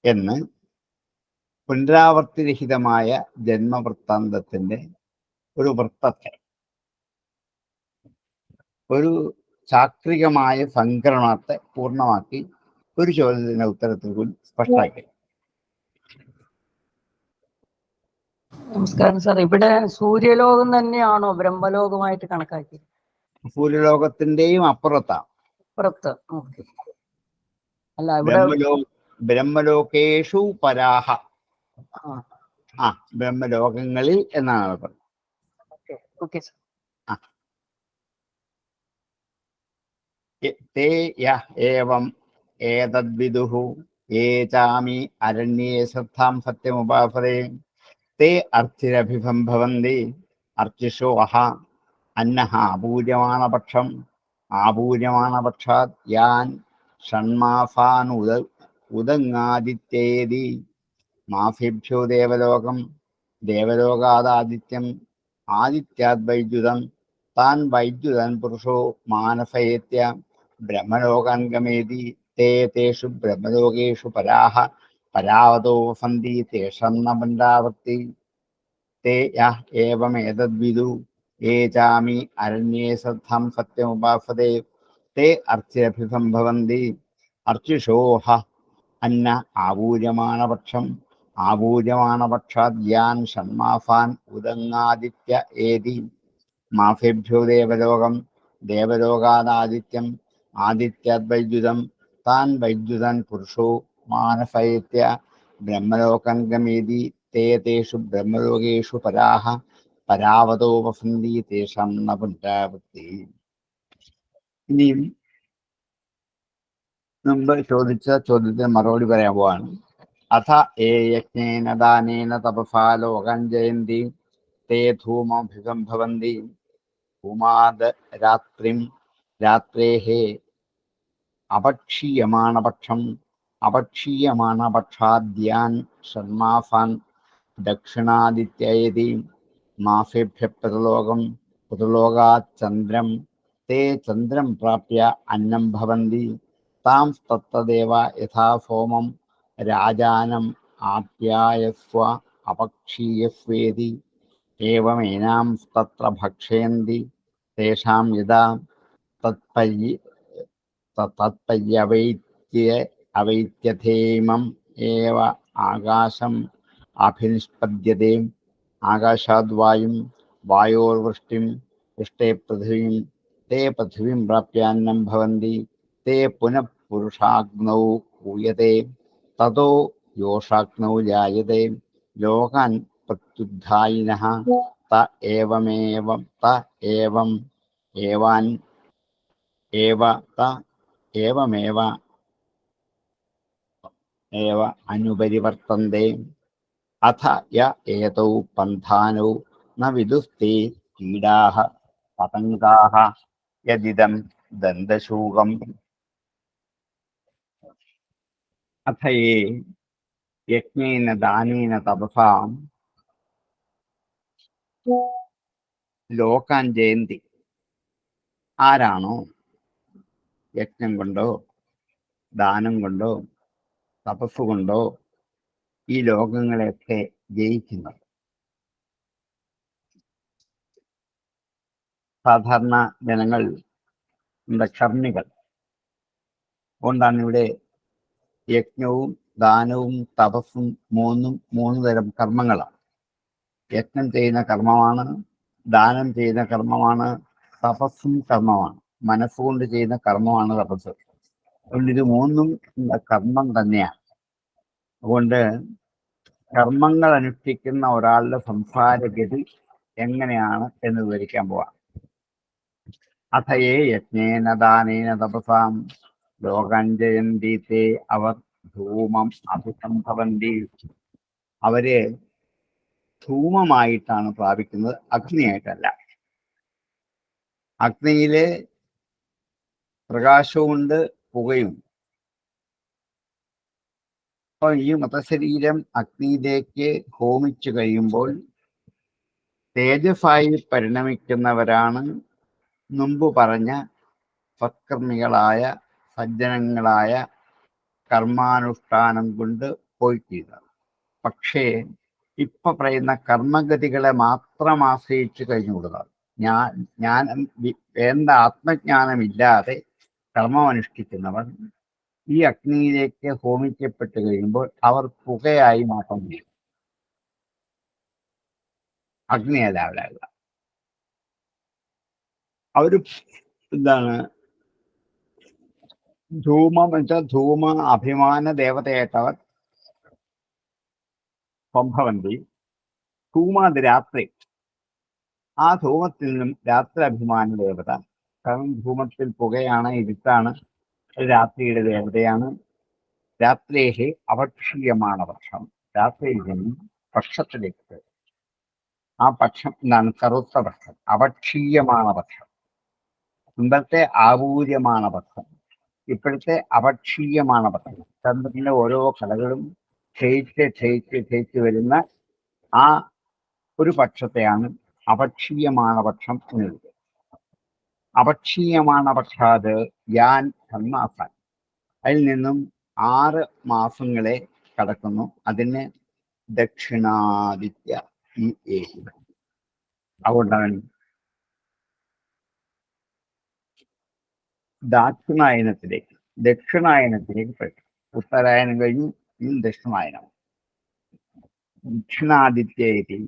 എന്ന് പുനരാവർത്തിരഹിതമായ ജന്മവൃത്താന്തത്തിന്റെ ഒരു വൃത്തത്തെ, ഒരു ചാക്രികമായ സംക്രമണത്തെ പൂർണ്ണമാക്കി ഒരു ചോദ്യത്തിന്റെ ഉത്തരത്തിൽ കൂടി സ്പഷ്ടമാക്കി. നമസ്കാരം സാർ. ഇവിടെ സൂര്യലോകം തന്നെയാണോ ബ്രഹ്മലോകമായിട്ട് കണക്കാക്കി? സൂര്യലോകത്തിന്റെയും അപ്പുറത്താണ്. അപ്പുറത്ത്. അല്ല, ഇവിടെ ബ്രഹ്മലോകേഷു പരാഹ, ബ്രഹ്മലോകങ്ങളിൽ എന്നാണ് പറഞ്ഞത്. തേ യഃ ഏവം ഏതദ്വിദുഃ യേ ചാമി അരണ്യേ ശ്രദ്ധാം സത്യമുപാസതേ തേ അർച്ചിരഭിസംഭവന്തി അർച്ചിഷോ അഹ അന്നഃ ആപൂര്യമാണപക്ഷം ആപൂര്യമാണപക്ഷാത് യാൻ ഷണ്മാസാൻ ഉദങ്ങാദിത്യേതി മാസേഭ്യോ ദേവലോകം ദേവലോകാദാദിത്യം ആദിത്യാദ് വൈദ്യുതം താൻ വൈദ്യുതൻ പുരുഷോ മാനസയേത്യ ബ്രഹ്മലോകാൻഗമേതി തേ തേഷു ബ്രഹ്മലോകേഷു പരാഹ പരാവതോ വസന്തി തേഷാം ന പുനരാവർത്തി തേ യഃ ഏവമേതദ്വിദു യേ ചാമി അരണ്യേ ശ്രദ്ധാം സത്യമുപാസതേ തേ അർച്ചിരഭിസംഭവന്തി അർച്ചിഷോഹ അന്ന ആപൂര്യമാണപക്ഷം ആപൂര്യമാണപക്ഷാത് യാൻ ഷണ്മാസാൻ ഉദങ്ങാദിത്യ ഏതി മാസേഭ്യോ ദേവലോകം ദേവലോകാദാദിത്യം ആദിത്യാദ്വൈദ്യുതം താൻ വൈദ്യുതൻ പുരുഷോ മാനസയേത്യ ബ്രഹ്മലോകംഗമേതി തേ തേഷു ബ്രഹ്മലോകേഷു പരാഹ പരാവതോ വസന്തി തേഷാം ന പുനരാവർത്തി. ഇനിയും മുമ്പ് ചോദിച്ച ചോദ്യത്തിന് മറുപടി പറയാൻ പോവാണ്. അഥ ഏ യജ്ഞേന ദാനേന തപസാ ലോകം ജയന്തി തേ ധൂമഭിസംഭവന്തി ധൂമാത് രാത്രിം രാത്രേഃ അപക്ഷീയമാണപക്ഷം അപക്ഷീയമാണപക്ഷാദ്യാൻ ഷണ്മാസാൻ ദക്ഷിണാദിത്യേതി മാസേഭ്യ പിതൃലോകം പിതൃലോകാത് ചന്ദ്രം തേ ചന്ദ്രം പ്രാപ്യ അന്നം ഭവന്തി താം തത്തദേവ യഥാ സോമം രാജാനം ആപ്യായസ്വ അപക്ഷീയസ്വേതി ഏവമേനാം തത്ര ഭക്ഷയന്തി തേഷാം യഥാ തത്പര്യവൈത്യഥേമം ഏവ ആകാശം അഭിനിഷ്പദ്യത്തെ ആകാശാദ് വായും വായോർവൃഷ്ടിം വൃഷ്ടേ പൃഥിവീം തേ പൃഥിവീം പ്രാപ്യാന്നം ഭവന്തി തേ പുനഃ പുരുഷാഗ്നൗ ഊയത്തെ തതോ യോഷാഗ്നൗ ജായത്തെ ലോകാൻ പ്രത്യുദ്ധായിനഃ ത ഏവമേവം ത ഏവം ഏവാൻ ഏവ ത ഏവമേവ ഏവ അനുപരിവർത്തന്തെ അഥ യ ഏതൗ പന്ഥാനൗ ന വിദുസ്തേ കീടാഃ പതംഗാഃ യദിദം ദന്തശൂകം. അഥ യേ യജ്ഞേന ദാനേന തപസാ ലോകാൻ ജയന്തി, ആരാണോ യജ്ഞം കൊണ്ടോ ദാനം കൊണ്ടോ തപസ് കൊണ്ടോ ഈ ലോകങ്ങളെയൊക്കെ ജയിക്കുന്നത്. സാധാരണ ജനങ്ങൾ, നമ്മുടെ കർമ്മികൾ, അതുകൊണ്ടാണ് ഇവിടെ യജ്ഞവും ദാനവും തപസ്സും മൂന്ന് തരം കർമ്മങ്ങളാണ്. യജ്ഞം ചെയ്യുന്ന കർമ്മമാണ്, ദാനം ചെയ്യുന്ന കർമ്മമാണ്, തപസ്സും കർമ്മമാണ്. മനസ്സുകൊണ്ട് ചെയ്യുന്ന കർമ്മമാണ് തപസ്. അതുകൊണ്ട് ഇത് മൂന്നും കർമ്മം തന്നെയാണ്. അതുകൊണ്ട് കർമ്മങ്ങൾ അനുഷ്ഠിക്കുന്ന ഒരാളുടെ സംസാരഗതി എങ്ങനെയാണ് എന്ന് വിവരിക്കാൻ പോവാം. അഥയേ യജ്ഞേന ദാനേന തപസാം ലോകാഞ്ജയന്തീത്തെ അവർ ധൂമം അഭിസംഭവന്തി. അവര് ധൂമമായിട്ടാണ് പ്രാപിക്കുന്നത്, അഗ്നിയായിട്ടല്ല. അഗ്നിയിലെ പ്രകാശവുമുണ്ട്, പുകയുണ്ട്. അപ്പൊ ഈ മൃതശരീരം അഗ്നിയിലേക്ക് ഹോമിച്ചു കഴിയുമ്പോൾ തേജസ്സായി പരിണമിക്കുന്നവരാണ് മുമ്പ് പറഞ്ഞ സത്കർമ്മികളായ സജ്ജനങ്ങളായ കർമാനുഷ്ഠാനം കൊണ്ട് പോയിത്തീരുന്നത്. പക്ഷേ ഇപ്പൊ പറയുന്ന കർമ്മഗതികളെ മാത്രം ആശ്രയിച്ച് കഴിഞ്ഞുകൂടുന്നത്. ഞാൻ വേണ്ട ആത്മജ്ഞാനമില്ലാതെ കർമ്മം അനുഷ്ഠിക്കുന്നവർ ഈ അഗ്നിയിലേക്ക് ഹോമിക്കപ്പെട്ട് കഴിയുമ്പോൾ അവർ പുകയായി മാത്രം ചെയ്യും, അഗ്നിയല്ല അവരല്ല. അവര് എന്താണ് ധൂമം വെച്ചാൽ ധൂമ അഭിമാന ദേവതയായിട്ടവർ സംഭവന്തി. ധൂമാത് രാത്രി, ആ ധൂമത്തിൽ നിന്നും രാത്രി അഭിമാന ദേവത. കാരണം ധൂമത്തിൽ പുകയാണ്, ഇരുട്ടാണ്, രാത്രിയുടെ ദേവതയാണ്. രാത്രിയെ അപക്ഷീയമാണ് പക്ഷം. രാത്രിയിൽ നിന്നും പക്ഷത്തിലേക്ക്, ആ പക്ഷം എന്താണ്? കറുത്ത പക്ഷം, അപക്ഷീയമാണ് പക്ഷം. മുമ്പത്തെ ആപൂര്യമാണ് പക്ഷം, ഇപ്പോഴത്തെ അപക്ഷീയമാണ് പക്ഷം. ചന്ദ്രന്റെ ഓരോ കലകളും ക്ഷയിച്ച് വരുന്ന ആ ഒരു പക്ഷത്തെയാണ് അപക്ഷീയമാണ പക്ഷം എന്ന് വിളിക്കുന്നത്. അപക്ഷീയമാണ പക്ഷാത് യാൻ ഷണ്മാസാൻ, അതിൽ നിന്നും 6 മാസങ്ങളെ കടക്കുന്നു. അതിന് ദക്ഷിണാദിത്യ ഈ ഏക. അതുകൊണ്ടാണ് ദക്ഷിണായനത്തിലേക്ക് പെട്ടു. ഉത്തരായനം കഴിഞ്ഞു, ദക്ഷിണായനം. ദക്ഷിണാദിത്യേതി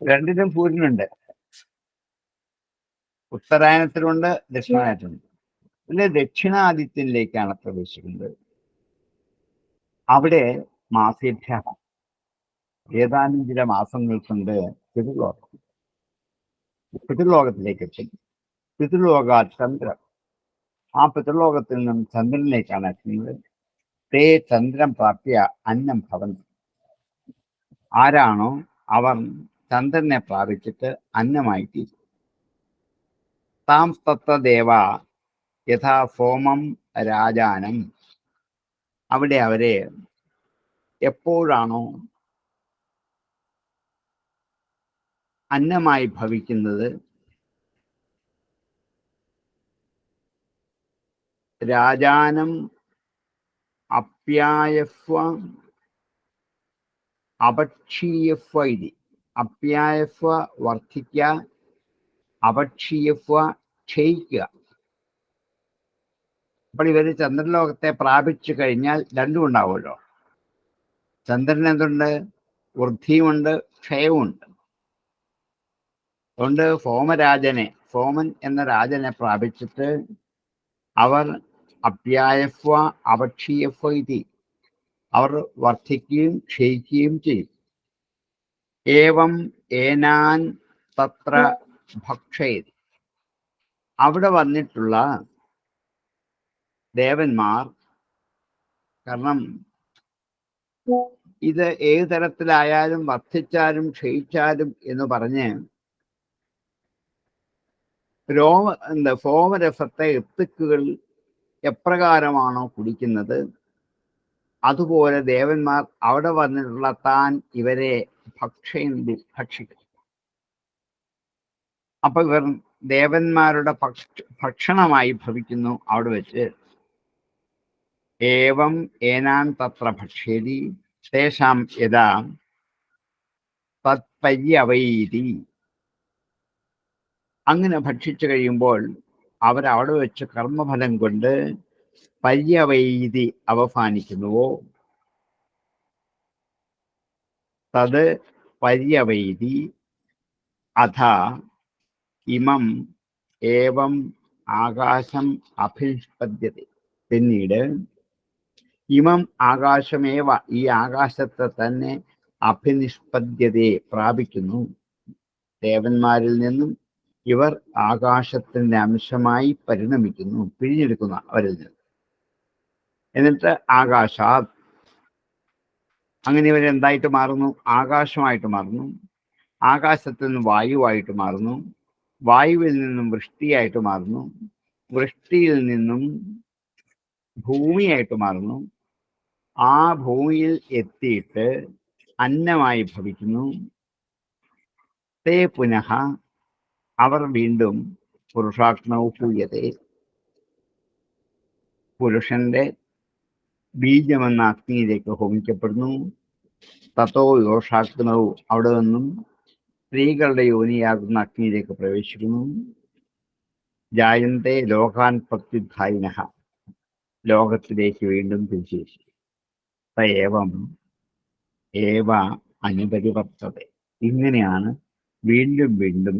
രണ്ടിനും സൂര്യനുണ്ട്, ഉത്തരായനത്തിലുണ്ട്, ദക്ഷിണായനത്തിലുണ്ട്. ഇതിലെ ദക്ഷിണാദിത്യനിലേക്കാണ് പ്രവേശിക്കുന്നത്. അവിടെ മാസേഭ്യം ഏതാനും ചില മാസങ്ങൾ കൊണ്ട് പിതൃലോകത്തിലേക്ക് എത്തി. പിതൃലോക ചന്ദ്രൻ, ആ പിതൃലോകത്തിൽ നിന്നും ചന്ദ്രനിലേക്കാണ് എത്തുന്നത്. തേ ചന്ദ്രൻ പ്രാപ്യ അന്നം ഭവന്തി. ആരാണോ അവർ ചന്ദ്രനെ പ്രാപിച്ചിട്ട് അന്നമായി തീരും. താം തത്ര ദേവ യഥാ സോമം രാജാനം. അവിടെ അവരെ എപ്പോഴാണോ അന്നമായി ഭവിക്കുന്നത്, രാജാനം അപ്യായസ്വ അപക്ഷീയസ്വ ഇതി. അപ്യായസ്വ വർദ്ധിക്കുക, അപക്ഷീയസ്വ ക്ഷയിക്കുക. അപ്പോൾ ഇവര് ചന്ദ്രലോകത്തെ പ്രാപിച്ചു കഴിഞ്ഞാൽ രണ്ടും ഉണ്ടാവുമല്ലോ. ചന്ദ്രൻ എന്തുണ്ട്? വൃദ്ധിയുമുണ്ട്, ക്ഷയവുമുണ്ട്. അതുകൊണ്ട് സോമൻ എന്ന രാജനെ പ്രാപിച്ചിട്ട് അവർ അപ്യായസ്വ അപക്ഷീയസ്വ ഇതി, അവർ വർദ്ധിക്കുകയും ക്ഷയിക്കുകയും ചെയ്യും. ഏവം ഏനാൻ തത്ര ഭക്ഷയതി. അവിടെ വന്നിട്ടുള്ള ദേവന്മാർ, കാരണം ഇത് ഏത് തരത്തിലായാലും വർദ്ധിച്ചാലും ക്ഷയിച്ചാലും എന്ന് പറഞ്ഞ് സോമരസത്തെ ഋത്തുക്കൾ എപ്രകാരമാണോ കുടിക്കുന്നത്, അതുപോലെ ദേവന്മാർ അവിടെ വന്നിട്ടുള്ള താൻ ഇവരെ ഭക്ഷിക്കും. അപ്പൊ ഇവർ ദേവന്മാരുടെ ഭക്ഷണമായി ഭവിക്കുന്നു അവിടെ വെച്ച്. ഏവം ഏനാൻ തത്ര ഭക്ഷ്യതി തേഷാം യഥാ തത്പര്യവൈതി. അങ്ങനെ ഭക്ഷിച്ചു കഴിയുമ്പോൾ അവരവിടെ വെച്ച് കർമ്മഫലം കൊണ്ട് പര്യവൈതി അവസാനിക്കുന്നുവോ തത് പര്യവൈതി അഥ ഇമം ഏവം ആകാശം അഭിനിഷ്പദ്യത്തെ. പിന്നീട് ഇമം ആകാശമേവ, ഈ ആകാശത്തെ തന്നെ അഭിനിഷ്പദ്യതയെ പ്രാപിക്കുന്നു. ദേവന്മാരിൽ നിന്നും ഇവർ ആകാശത്തിന്റെ അംശമായി പരിണമിക്കുന്നു, പിരിഞ്ഞെടുക്കുന്ന അവരിൽ നിന്ന്. എന്നിട്ട് ആകാശാത്, അങ്ങനെ ഇവരെന്തായിട്ട് മാറുന്നു? ആകാശമായിട്ട് മാറുന്നു. ആകാശത്തിൽ നിന്ന് വായുവായിട്ട് മാറുന്നു. വായുവിൽ നിന്നും വൃഷ്ടിയായിട്ട് മാറുന്നു. വൃഷ്ടിയിൽ നിന്നും ഭൂമിയായിട്ട് മാറുന്നു. ആ ഭൂമിയിൽ എത്തിയിട്ട് അന്നമായി ഭവിക്കുന്നു. തേ പുനഃ, അവർ വീണ്ടും പുരുഷാഗ്നൗ പൂയത്തെ, പുരുഷന്റെ ബീജമെന്ന അഗ്നിയിലേക്ക് ഹോമിക്കപ്പെടുന്നു. തത്തോ യോഷാഗ്നൗ, അവിടെ നിന്നും സ്ത്രീകളുടെ യോനിയാകുന്ന അഗ്നിയിലേക്ക് പ്രവേശിക്കുന്നു. ജായന്തേ ലോകാൻ പ്രത്യുദ്ധായിനഃ, ലോകത്തിലേക്ക് വീണ്ടും തിരിച്ചു. ഏവം ഏവ അനുപരിവർത്തത, ഇങ്ങനെയാണ് വീണ്ടും വീണ്ടും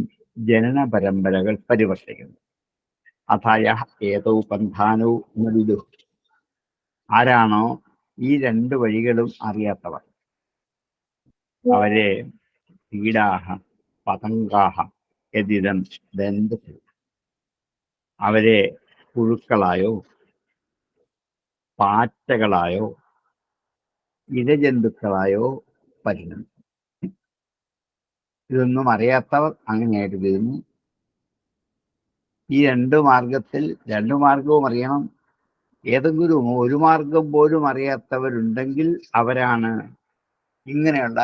ജനന പരമ്പരകൾ പരിവർത്തിക്കുന്നത്. അഥായ ഏതോ പന്ഥാനോ നവിദു, ആരാണോ ഈ രണ്ട് വഴികളും അറിയാത്തവർ, അവരെ കീടാഹ പതംഗാഹ യദിദം ബന്ധു, അവരെ പുഴുക്കളായോ പാറ്റകളായോ ഇഴജന്തുക്കളായോ പരിണമിക്കും. ഇതൊന്നും അറിയാത്തവർ അങ്ങനെയായിട്ട് തീരുന്നു. ഈ രണ്ട് മാർഗവും അറിയണം. ഏതെങ്കിലും ഒരു മാർഗം പോലും അറിയാത്തവരുണ്ടെങ്കിൽ അവരാണ് ഇങ്ങനെയുള്ള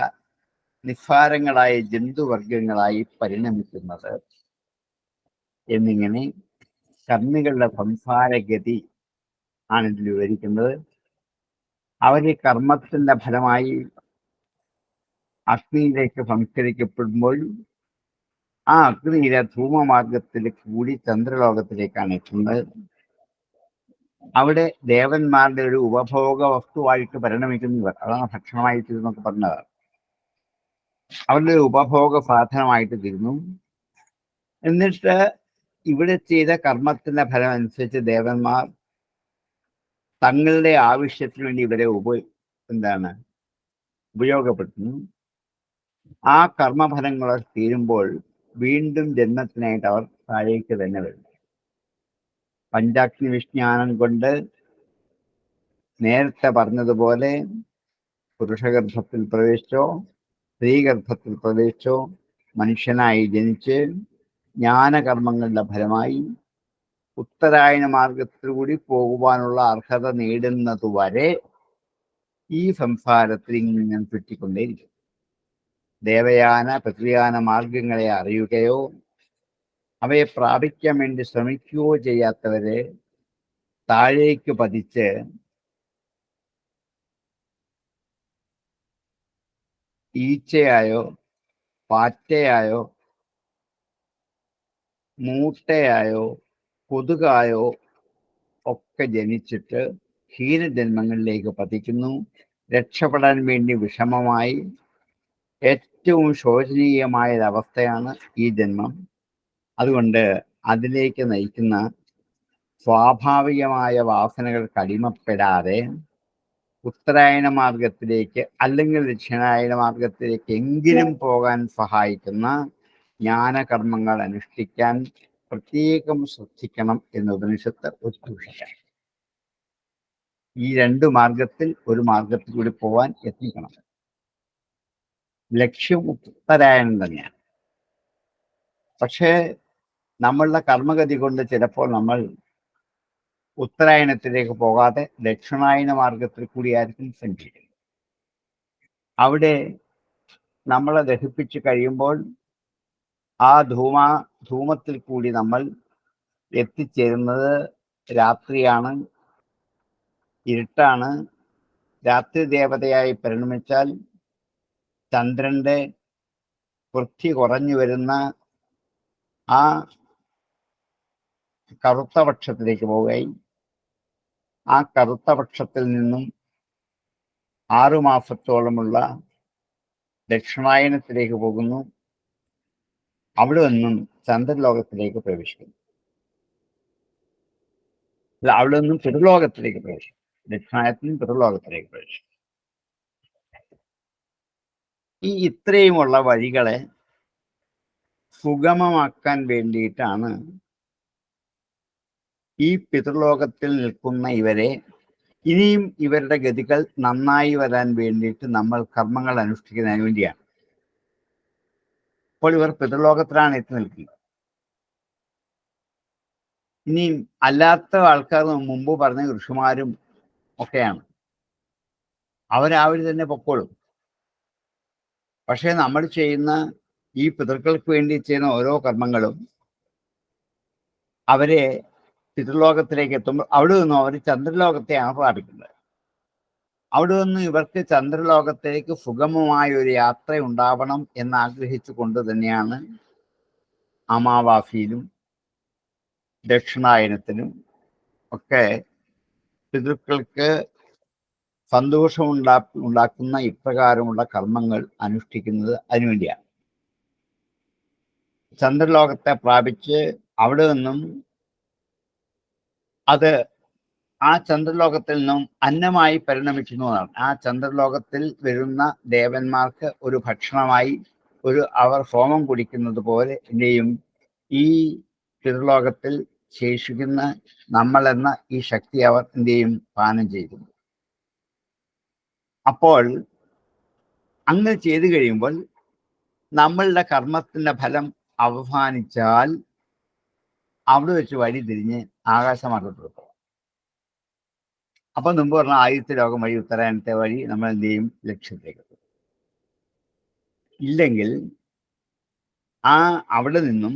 നിസ്സാരങ്ങളായ ജന്തുവർഗങ്ങളായി പരിണമിക്കുന്നത് എന്നിങ്ങനെ കർമ്മികളുടെ സംസാരഗതി ആണ് ഇതിൽ വിവരിക്കുന്നത്. അവര് കർമ്മത്തിന്റെ ഫലമായി അഗ്നിയിലേക്ക് സംസ്കരിക്കപ്പെടുമ്പോൾ ആ അഗ്നിയിലെ ധൂമമാർഗത്തിൽ കൂടി ചന്ദ്രലോകത്തിലേക്കാണ് എത്തുന്നത്. അവിടെ ദേവന്മാരുടെ ഒരു ഉപഭോഗ വസ്തുവായിട്ട് പരിണമിക്കുന്നവർ, അതാണ് ഭക്ഷണമായി തീർന്നൊക്കെ പറഞ്ഞത്. അവരുടെ ഒരു ഉപഭോഗ സാധനമായിട്ട് തീരുന്നു. എന്നിട്ട് ഇവിടെ ചെയ്ത കർമ്മത്തിന്റെ ഫലം അനുസരിച്ച് ദേവന്മാർ തങ്ങളുടെ ആവശ്യത്തിന് വേണ്ടി ഇവരെ ഉപയോഗപ്പെടുത്തുന്നു. ആ കർമ്മഫലങ്ങൾ തീരുമ്പോൾ വീണ്ടും ജന്മത്തിനായിട്ട് അവർ താഴേക്ക് തന്നെ വരുന്നു. പഞ്ചാഗ്നി വിജ്ഞാനം കൊണ്ട് നേരത്തെ പറഞ്ഞതുപോലെ പുരുഷഗർഭത്തിൽ പ്രവേശിച്ചോ സ്ത്രീഗർഭത്തിൽ പ്രവേശിച്ചോ മനുഷ്യനായി ജനിച്ച് ജ്ഞാനകർമ്മങ്ങളുടെ ഫലമായി ഉത്തരായണ മാർഗത്തിലൂടി പോകുവാനുള്ള അർഹത നേടുന്നതുവരെ ഈ സംസാരത്തിൽ ഇങ്ങനെ ചുറ്റിക്കൊണ്ടേയിരിക്കും. ദേവയാന പൃഥ്വിയാന മാർഗങ്ങളെ അറിയുകയോ അവയെ പ്രാപിക്കാൻ വേണ്ടി ശ്രമിക്കുകയോ ചെയ്യാത്തവരെ താഴേക്ക് പതിച്ച് ഈച്ചയായോ പാറ്റയായോ മൂട്ടയായോ കൊതുകായോ ഒക്കെ ജനിച്ചിട്ട് ഹീനജന്മങ്ങളിലേക്ക് പതിക്കുന്നു. രക്ഷപ്പെടാൻ വേണ്ടി വിഷമമായി ഏറ്റവും ശോചനീയമായൊരവസ്ഥയാണ് ഈ ജന്മം. അതുകൊണ്ട് അതിലേക്ക് നയിക്കുന്ന സ്വാഭാവികമായ വാസനകൾക്ക് അടിമപ്പെടാതെ ഉത്തരായണ മാർഗത്തിലേക്ക് അല്ലെങ്കിൽ ദക്ഷിണായന മാർഗത്തിലേക്ക് എങ്കിലും പോകാൻ സഹായിക്കുന്ന ജ്ഞാനകർമ്മങ്ങൾ അനുഷ്ഠിക്കാൻ പ്രത്യേകം ശ്രദ്ധിക്കണം എന്ന് ഉപനിഷത്ത് ഉദ്ഘോഷിക്കാം. ഈ രണ്ട് മാർഗത്തിൽ ഒരു മാർഗത്തിൽ കൂടി പോവാൻ യത്നിക്കണം. ലക്ഷ്യം ഉത്തരായണം തന്നെയാണ്. പക്ഷേ നമ്മളുടെ കർമ്മഗതി കൊണ്ട് ചിലപ്പോൾ നമ്മൾ ഉത്തരായണത്തിലേക്ക് പോകാതെ ദക്ഷിണായന മാർഗത്തിൽ കൂടിയായിരിക്കും സഞ്ചരിക്കുന്നത്. അവിടെ നമ്മളെ ദഹിപ്പിച്ച് കഴിയുമ്പോൾ ആ ധൂമത്തിൽ കൂടി നമ്മൾ എത്തിച്ചേരുന്നത് രാത്രിയാണ്, ഇരുട്ടാണ്. രാത്രി ദേവതയായി പരിണമിച്ചാൽ ചന്ദ്രന്റെ വൃത്തി കുറഞ്ഞു വരുന്ന ആ കറുത്ത പക്ഷത്തിലേക്ക് പോവുകയും ആ കറുത്ത പക്ഷത്തിൽ നിന്നും 6 മാസത്തോളമുള്ള ദക്ഷിണായനത്തിലേക്ക് പോകുന്നു. അവിടെ നിന്നും ചന്ദ്രലോകത്തിലേക്ക് പ്രവേശിക്കുന്നു. അല്ല, അവിടെ നിന്നും പിതൃലോകത്തിലേക്ക് പ്രവേശിക്കും. ദക്ഷിണായത്തിനും പിതൃലോകത്തിലേക്ക് പ്രവേശിക്കും. ഈ ഇത്രയുമുള്ള വഴികളെ സുഗമമാക്കാൻ വേണ്ടിയിട്ടാണ് ഈ പിതൃലോകത്തിൽ നിൽക്കുന്ന ഇവരെ ഇനിയും ഇവരുടെ ഗതികൾ നന്നായി വരാൻ വേണ്ടിയിട്ട് നമ്മൾ കർമ്മങ്ങൾ അനുഷ്ഠിക്കുന്നതിന് വേണ്ടിയാണ്. അപ്പോൾ ഇവർ പിതൃലോകത്തിലാണ് എത്തി നിൽക്കുന്നത്. ഇനിയും അല്ലാത്ത ആൾക്കാർ മുമ്പ് പറഞ്ഞ ഋഷിമാരും ഒക്കെയാണ്, അവരാവഴി തന്നെ പൊക്കോളും. പക്ഷേ നമ്മൾ ചെയ്യുന്ന ഈ പിതൃക്കൾക്ക് വേണ്ടി ചെയ്യുന്ന ഓരോ കർമ്മങ്ങളും അവരെ പിതൃലോകത്തിലേക്ക് എത്തുമ്പോൾ അവിടെ നിന്നും അവർ ചന്ദ്രലോകത്തെയാണ് പ്രാപിക്കുന്നത്. അവിടെ നിന്ന് ഇവർക്ക് ചന്ദ്രലോകത്തേക്ക് സുഗമമായ ഒരു യാത്ര ഉണ്ടാവണം എന്നാഗ്രഹിച്ചു കൊണ്ട് തന്നെയാണ് അമാവാസിയിലും ദക്ഷിണായനത്തിനും ഒക്കെ പിതൃക്കൾക്ക് സന്തോഷമുണ്ടാക്കുന്ന ഇപ്രകാരമുള്ള കർമ്മങ്ങൾ അനുഷ്ഠിക്കുന്നത് അതിനുവേണ്ടിയാണ്. ചന്ദ്രലോകത്തെ പ്രാപിച്ച് അവിടെ നിന്നും അത് ആ ചന്ദ്രലോകത്തിൽ നിന്നും അന്നമായി പരിണമിക്കുന്നതാണ്. ആ ചന്ദ്രലോകത്തിൽ വരുന്ന ദേവന്മാർക്ക് ഒരു ഭക്ഷണമായി അവർ ഹോമം കുടിക്കുന്നത് പോലെ എന്റെയും ഈ പിതൃലോകത്തിൽ ശേഷിക്കുന്ന നമ്മളെന്ന ഈ ശക്തി അവർ എന്റെയും പാനം ചെയ്യുന്നു. അപ്പോൾ അങ്ങനെ ചെയ്തു കഴിയുമ്പോൾ നമ്മളുടെ കർമ്മത്തിന്റെ ഫലം അവസാനിച്ചാൽ അവിടെ വെച്ച് വഴി തിരിഞ്ഞ് ആകാശമാർഗത്തിൽ പോകാം. അപ്പൊ മുമ്പ് പറഞ്ഞ ആദ്യത്തെ ലോകം വഴി ഉത്തരായണത്തെ വഴി നമ്മൾ എന്ത് ചെയ്യും? ലക്ഷ്യത്തിലേക്ക് എത്തും. ഇല്ലെങ്കിൽ അവിടെ നിന്നും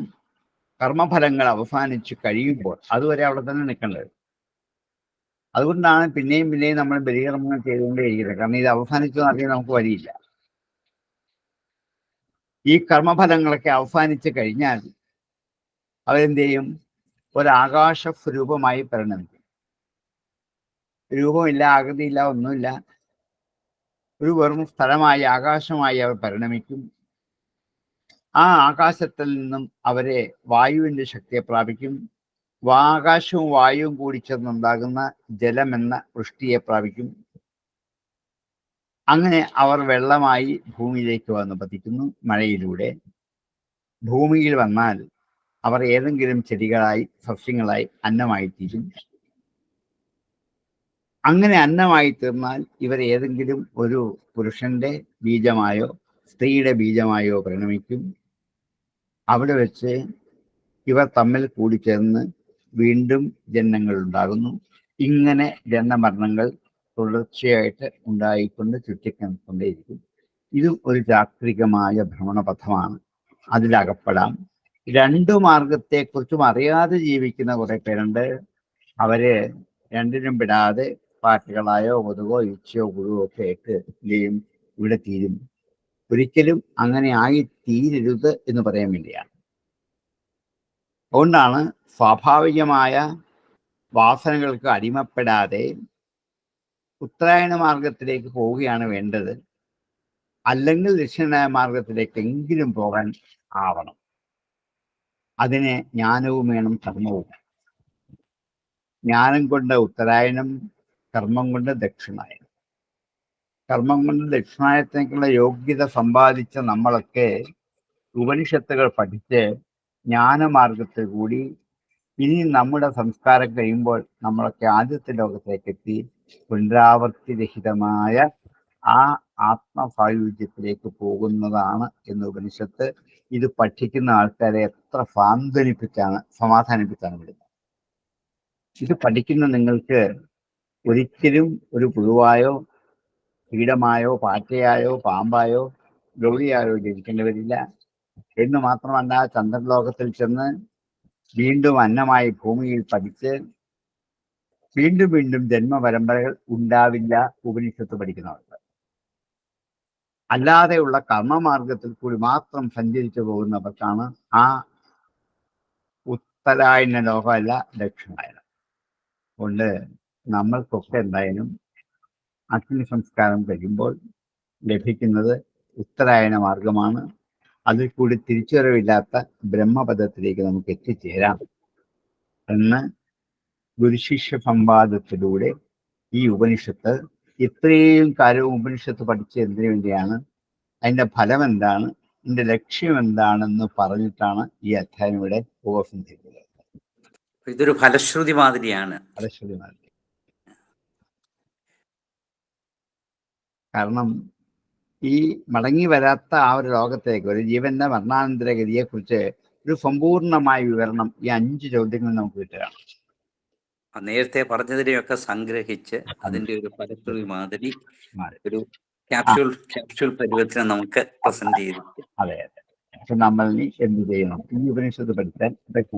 കർമ്മഫലങ്ങൾ അവസാനിച്ച് കഴിയുമ്പോൾ അതുവരെ അവിടെ തന്നെ നിൽക്കേണ്ടത്. അതുകൊണ്ടാണ് പിന്നെയും നമ്മൾ ബലികർമ്മങ്ങൾ ചെയ്തുകൊണ്ടേയിരിക്കുന്നത്. കാരണം ഇത് അവസാനിച്ചു അറിയാൻ നമുക്ക് വഴിയില്ല. ഈ കർമ്മഫലങ്ങളൊക്കെ അവസാനിച്ച് കഴിഞ്ഞാൽ അവരെന്ത് ചെയ്യും? ഒരാകാശ സ്വരൂപമായി പരിണമിക്കും. രൂപമില്ല, ആകൃതിയില്ല, ഒന്നുമില്ല, ഒരു വെറും സ്ഥലമായി ആകാശമായി അവർ പരിണമിക്കും. ആ ആകാശത്തിൽ നിന്നും അവരെ വായുവിന്റെ ശക്തിയെ പ്രാപിക്കും. ആകാശവും വായുവും കൂടി ചേർന്നുണ്ടാകുന്ന ജലമെന്ന വൃഷ്ടിയെ പ്രാപിക്കും. അങ്ങനെ അവർ വെള്ളമായി ഭൂമിയിലേക്ക് വന്ന് പതിക്കുന്നു. മഴയിലൂടെ ഭൂമിയിൽ വന്നാൽ അവർ ഏതെങ്കിലും ചെടികളായി, സസ്യങ്ങളായി, അന്നമായി തീരും. അങ്ങനെ അന്നമായി തീർന്നാൽ ഇവർ ഏതെങ്കിലും ഒരു പുരുഷന്റെ ബീജമായോ സ്ത്രീയുടെ ബീജമായോ പരിണമിക്കും. അവിടെ വെച്ച് ഇവർ തമ്മിൽ കൂടിച്ചേർന്ന് വീണ്ടും ജന്മങ്ങൾ ഉണ്ടാകുന്നു. ഇങ്ങനെ ജന്മമരണങ്ങൾ തുടർച്ചയായിട്ട് ഉണ്ടായിക്കൊണ്ട് ചുറ്റിക്കൊണ്ടേയിരിക്കും. ഇതും ഒരു ചാക്രികമായ ഭ്രമണപഥമാണ്. അതിലകപ്പെടാം. 2 മാർഗത്തെക്കുറിച്ചും അറിയാതെ ജീവിക്കുന്ന കുറെ പേരുണ്ട്. അവര് രണ്ടിനും വിടാതെ പാട്ടുകളായോ കൊതുകോ ഈച്ചയോ പുഴുവോ ഒക്കെ ആയിട്ട് ഇവിടെ തീരും. ഒരിക്കലും അങ്ങനെ ആയി തീരരുത് എന്ന് പറയാൻ വേണ്ടിയാണ്. അതുകൊണ്ടാണ് സ്വാഭാവികമായ വാസനകൾക്ക് അടിമപ്പെടാതെ ഉത്തരായണ മാർഗത്തിലേക്ക് പോവുകയാണ് വേണ്ടത്. അല്ലെങ്കിൽ ദക്ഷിണ മാർഗത്തിലേക്കെങ്കിലും പോകാൻ ആവണം. അതിന് ജ്ഞാനവും വേണം, കർമ്മവും. ജ്ഞാനം കൊണ്ട് ഉത്തരായണം, കർമ്മം കൊണ്ട് ദക്ഷിണായനം. കർമ്മം കൊണ്ട് ദക്ഷിണായനത്തിനുള്ള യോഗ്യത സമ്പാദിച്ച നമ്മളൊക്കെ ഉപനിഷത്തുകൾ പഠിച്ച് ജ്ഞാനമാർഗത്തിൽ കൂടി ഇനി നമ്മുടെ സംസ്കാരം കഴിയുമ്പോൾ നമ്മളൊക്കെ ആദ്യത്തെ ലോകത്തേക്ക് എത്തി പുനരാവർത്തിരഹിതമായ ആ ആത്മസായുജ്യത്തിലേക്ക് പോകുന്നതാണ് എന്ന് ഉപനിഷത്ത് ഇത് പഠിക്കുന്ന ആൾക്കാരെ എത്ര സമാധാനിപ്പിച്ചാണ് വിടുന്നത്. ഇത് പഠിക്കുന്ന നിങ്ങൾക്ക് ഒരിക്കലും ഒരു പുഴുവായോ കീടമായോ പാറ്റയായോ പാമ്പായോ ഗൗരിയായോ ജനിക്കേണ്ടി വരില്ല എന്ന് മാത്രമല്ല, ചന്ദ്രലോകത്തിൽ ചെന്ന് വീണ്ടും അന്നമായി ഭൂമിയിൽ പതിച്ച് വീണ്ടും ജന്മപരമ്പരകൾ ഉണ്ടാവില്ല ഉപനിഷത്ത് പഠിക്കുന്നവർക്ക്. അല്ലാതെയുള്ള കർമ്മമാർഗത്തിൽ കൂടി മാത്രം സഞ്ചരിച്ചു പോകുന്നവർക്കാണ് ആ ഉത്തരായന ലോകമല്ല ദക്ഷിണായനം. അതുകൊണ്ട് നമ്മൾക്കൊക്കെ എന്തായാലും അഗ്നി സംസ്കാരം കഴിയുമ്പോൾ ലഭിക്കുന്നത് ഉത്തരായന മാർഗമാണ്. അതിൽ കൂടി തിരിച്ചുവരവില്ലാത്ത ബ്രഹ്മപദത്തിലേക്ക് നമുക്ക് എത്തിച്ചേരാം എന്ന് ഗുരുശിഷ്യ സംവാദത്തിലൂടെ ഈ ഉപനിഷത്ത് ഇത്രയും കാലവും ഉപനിഷത്ത് പഠിച്ച എന്തിനു വേണ്ടിയാണ്, അതിൻ്റെ ഫലം എന്താണ്, ഇതിൻ്റെ ലക്ഷ്യം എന്താണെന്ന് പറഞ്ഞിട്ടാണ് ഈ അധ്യായം ഇവിടെ ഉപസംഹരിക്കുന്നത്. ഇതൊരു ഫലശ്രുതി മാതിരിയാണ്. ഫലശ്രുതി മാതിരി. കാരണം ഈ മടങ്ങി വരാത്ത ആ ഒരു ലോകത്തേക്ക്, ഒരു ജീവന്റെ മരണാനന്തര ഗതിയെക്കുറിച്ച് ഒരു സമ്പൂർണമായ വിവരണം ഈ 5 ചോദ്യങ്ങൾ നമുക്ക് കിട്ടുകയാണ്. നേരത്തെ പറഞ്ഞതിനെയൊക്കെ സംഗ്രഹിച്ച് അതിന്റെ ഒരു ഫലശ്രുതി മാതിരി ഒരു ക്യാപ്സ്യൂൾ പരുവത്തിന് നമുക്ക് പ്രസന്റ് ചെയ്തിട്ട്. അതെ അതെ. അപ്പൊ നമ്മൾ എന്ത് ചെയ്യണം? ഈ ഉപനിഷത്ത് പഠിച്ചാൽ ഇതൊക്കെ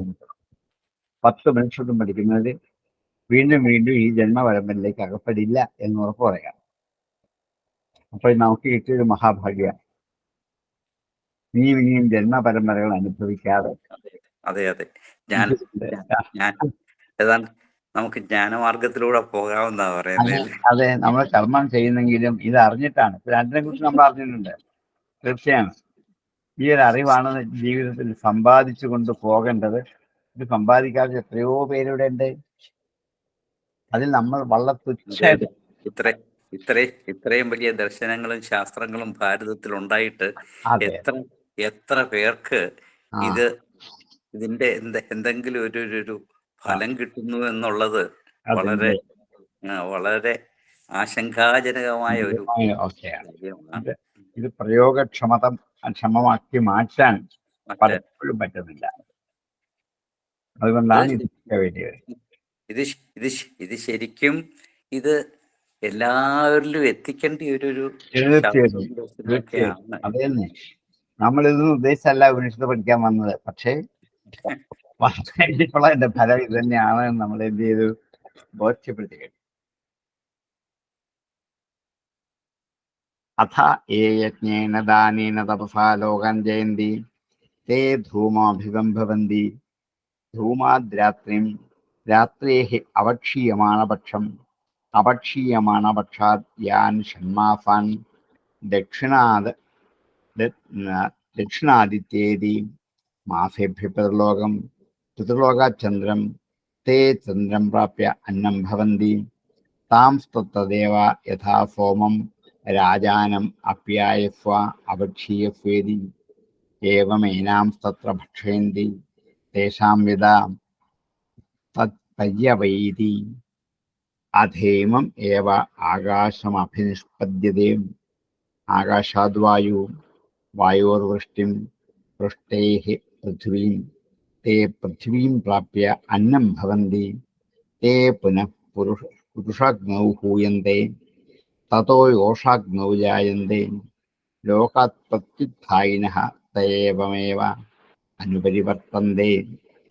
10 ഉപനിഷത്തും പഠിക്കുന്നത് വീണ്ടും വീണ്ടും ഈ ജന്മപരമ്പരയിലേക്ക് അകപ്പെടില്ല എന്ന് ഉറപ്പ് പറയാം. അപ്പോൾ നമുക്ക് കിട്ടിയൊരു മഹാഭാഗ്യ, ഇനിയും ജന്മപരമ്പരകൾ അനുഭവിക്കാതെ. അതെ അതെ. ഞാൻ ഏതാണ്ട് നമുക്ക് ജ്ഞാനമാർഗത്തിലൂടെ പോകാമെന്നാ പറയുന്നത്. അതെ, നമ്മൾ കർമ്മം ചെയ്യുന്നെങ്കിലും ഇത് അറിഞ്ഞിട്ടാണ്. രണ്ടിനെ കുറിച്ച് നമ്മൾ അറിഞ്ഞിട്ടുണ്ട്, തീർച്ചയാണ്. ഈ ഒരു അറിവാണ് ജീവിതത്തിൽ സമ്പാദിച്ചു കൊണ്ട് പോകേണ്ടത്. ഇത് സമ്പാദിക്കാതെ എത്രയോ പേരിവിടെ ഉണ്ട്. അതിൽ നമ്മൾ വളരെ തുച്ഛമായിട്ട് ഇത്രയും വലിയ ദർശനങ്ങളും ശാസ്ത്രങ്ങളും ഭാരതത്തിൽ ഉണ്ടായിട്ട് എത്ര പേർക്ക് ഇതിന്റെ എന്തെങ്കിലും ഒരു ഫലം കിട്ടുന്നു എന്നുള്ളത് വളരെ വളരെ ആശങ്കാജനകമായ ഒരു കാര്യമാണ്. ഇത് പ്രയോഗക്ഷമമാക്കി മാറ്റാൻ പലപ്പോഴും പറ്റുന്നില്ല. അതുകൊണ്ടാണ് ഇത് ശരിക്കും ഇത് എല്ലാവരിലും എത്തിക്കേണ്ട ഒരു അതെ തന്നെ. നമ്മളിതൊന്നും ഉദ്ദേശിച്ചല്ല ഉപനിഷത്ത് പഠിക്കാൻ വന്നത്, പക്ഷേ എന്റെ ഫലം ഇത് തന്നെയാണ് നമ്മൾ എന്ത് ചെയ്തു, ബോധ്യപ്പെടുത്തി കഴിഞ്ഞു. അഥ ഏ യജ്ഞേന ദാനേന തപസാ ലോകാൻ ജയന്തി തേ ധൂമാഭിസംഭവന്തി ധൂമാദ്രാത്രിം രാത്രേഃ അപക്ഷീയമാണപക്ഷാത് യാൻ ഷണ്മാസാൻ ദക്ഷിണാദിത്യേതി മാസേഭ്യ പിതൃലോകാചന്ദ്രം തേ ചന്ദ്രം പ്രാപ്യ അന്നം ഭവന്തി താംസ്തദേവ യഥാ സോമം രാജാനം അപ്യായസ്വ അപക്ഷീയസ്വേതി ഏവമേനാം തത്ര ഭക്ഷയന്തി തേഷാം വിദാ തത്പര്യവൈതി അധേമം ഏവ ആകാശമഭിനിഷ്പദ്യതേ ആകാശാദ്വായു വായോർവൃഷ്ടിം വൃഷ്ടേഃ പൃഥ്വീം തേ പൃഥ്വീം പ്രാപ്യ അന്നം ഭവന്തി തേ പുനഃ പുരുഷാഗ്നൗ ഹൂയന്തെ തതോ യോഷാഗ്നൗ ജായന്തെ ലോകാത് പ്രത്യുത്ഥായിനഃ തയേവമേവ അനുപരിവർത്തന്തെ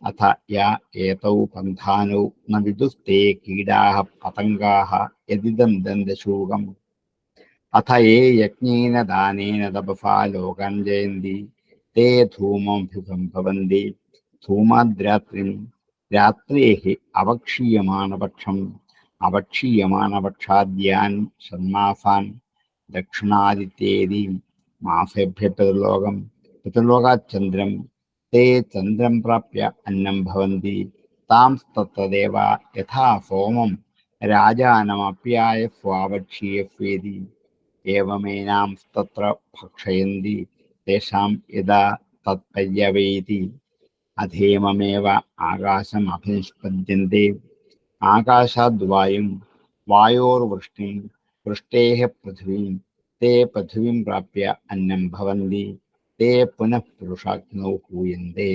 അഥ യാ ഏതൗ പന്ഥാനൗ ന വിദുസ്തേ കീടാഃ പതംഗാഃ യദിദം ദന്തശൂകം അഥ യേ യജ്ഞേന ദാനേന തപസാ ലോകാൻ ജയന്തി തേ ധൂമഭിസംഭവന്തി ധൂമാദ്രാത്രിം രാത്രേഃ അപക്ഷീയമാണപക്ഷാദ്യാൻ ഷണ്മാസാൻ ദക്ഷിണാദിത്യേതി മാസേഭ്യ പിതൃലോകാചന്ദ്രം തേ ചന്ദ്രം പ്രാപ്യ അന്നം ഭവന്തി താംസ്തദേവ യഥാ സോമം രാജാനമപ്യായസ്വാപക്ഷീയസ്വേതി ഏവമേനാം തത്ര ഭക്ഷയന്തി തേഷാം യഥാ തത്പര്യവേതി അധേമമേവ ആകാശമഭിനിഷ്പദ്യന്തെ ആകാശാദ്വായും വായോർവൃഷ്ടിം വൃഷ്ടേഃ പൃഥ്വീം തേ പൃഥ്വീം പ്രാപ്യ അന്നം ഭവന്തി തേ പുനഃ പുരുഷാഗ്നൗ ഹൂയന്തെ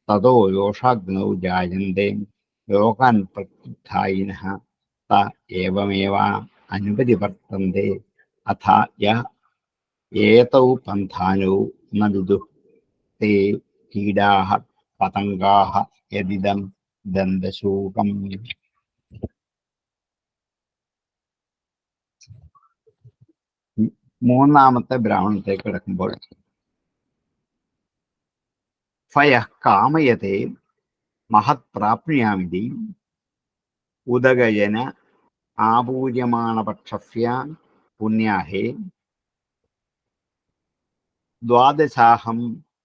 തതോ യോഷാഗ്നൗ ജായന്തെ ലോകാൻ പ്രത്യുത്ഥായിനഃ ത ഏവമേവ അനുപരിവർത്തന്തെ അഥ യ ഏതൗ പന്ഥാനൗ ന വിദുഃ തേ കീടാഃ പതംഗാഃ യദിദം ദന്തശൂകം. മൂന്നാമത്തെ ബ്രാഹ്മണത്തേക്ക് കിടക്കുമ്പോൾ ഫയഃ കാമയതേ മഹത് പ്രാപ്നുയാമിതി ഉദഗജന ആപൂര്യമാണപക്ഷസ്യ പുണ്യാഹേ ദ്വാദശാഹം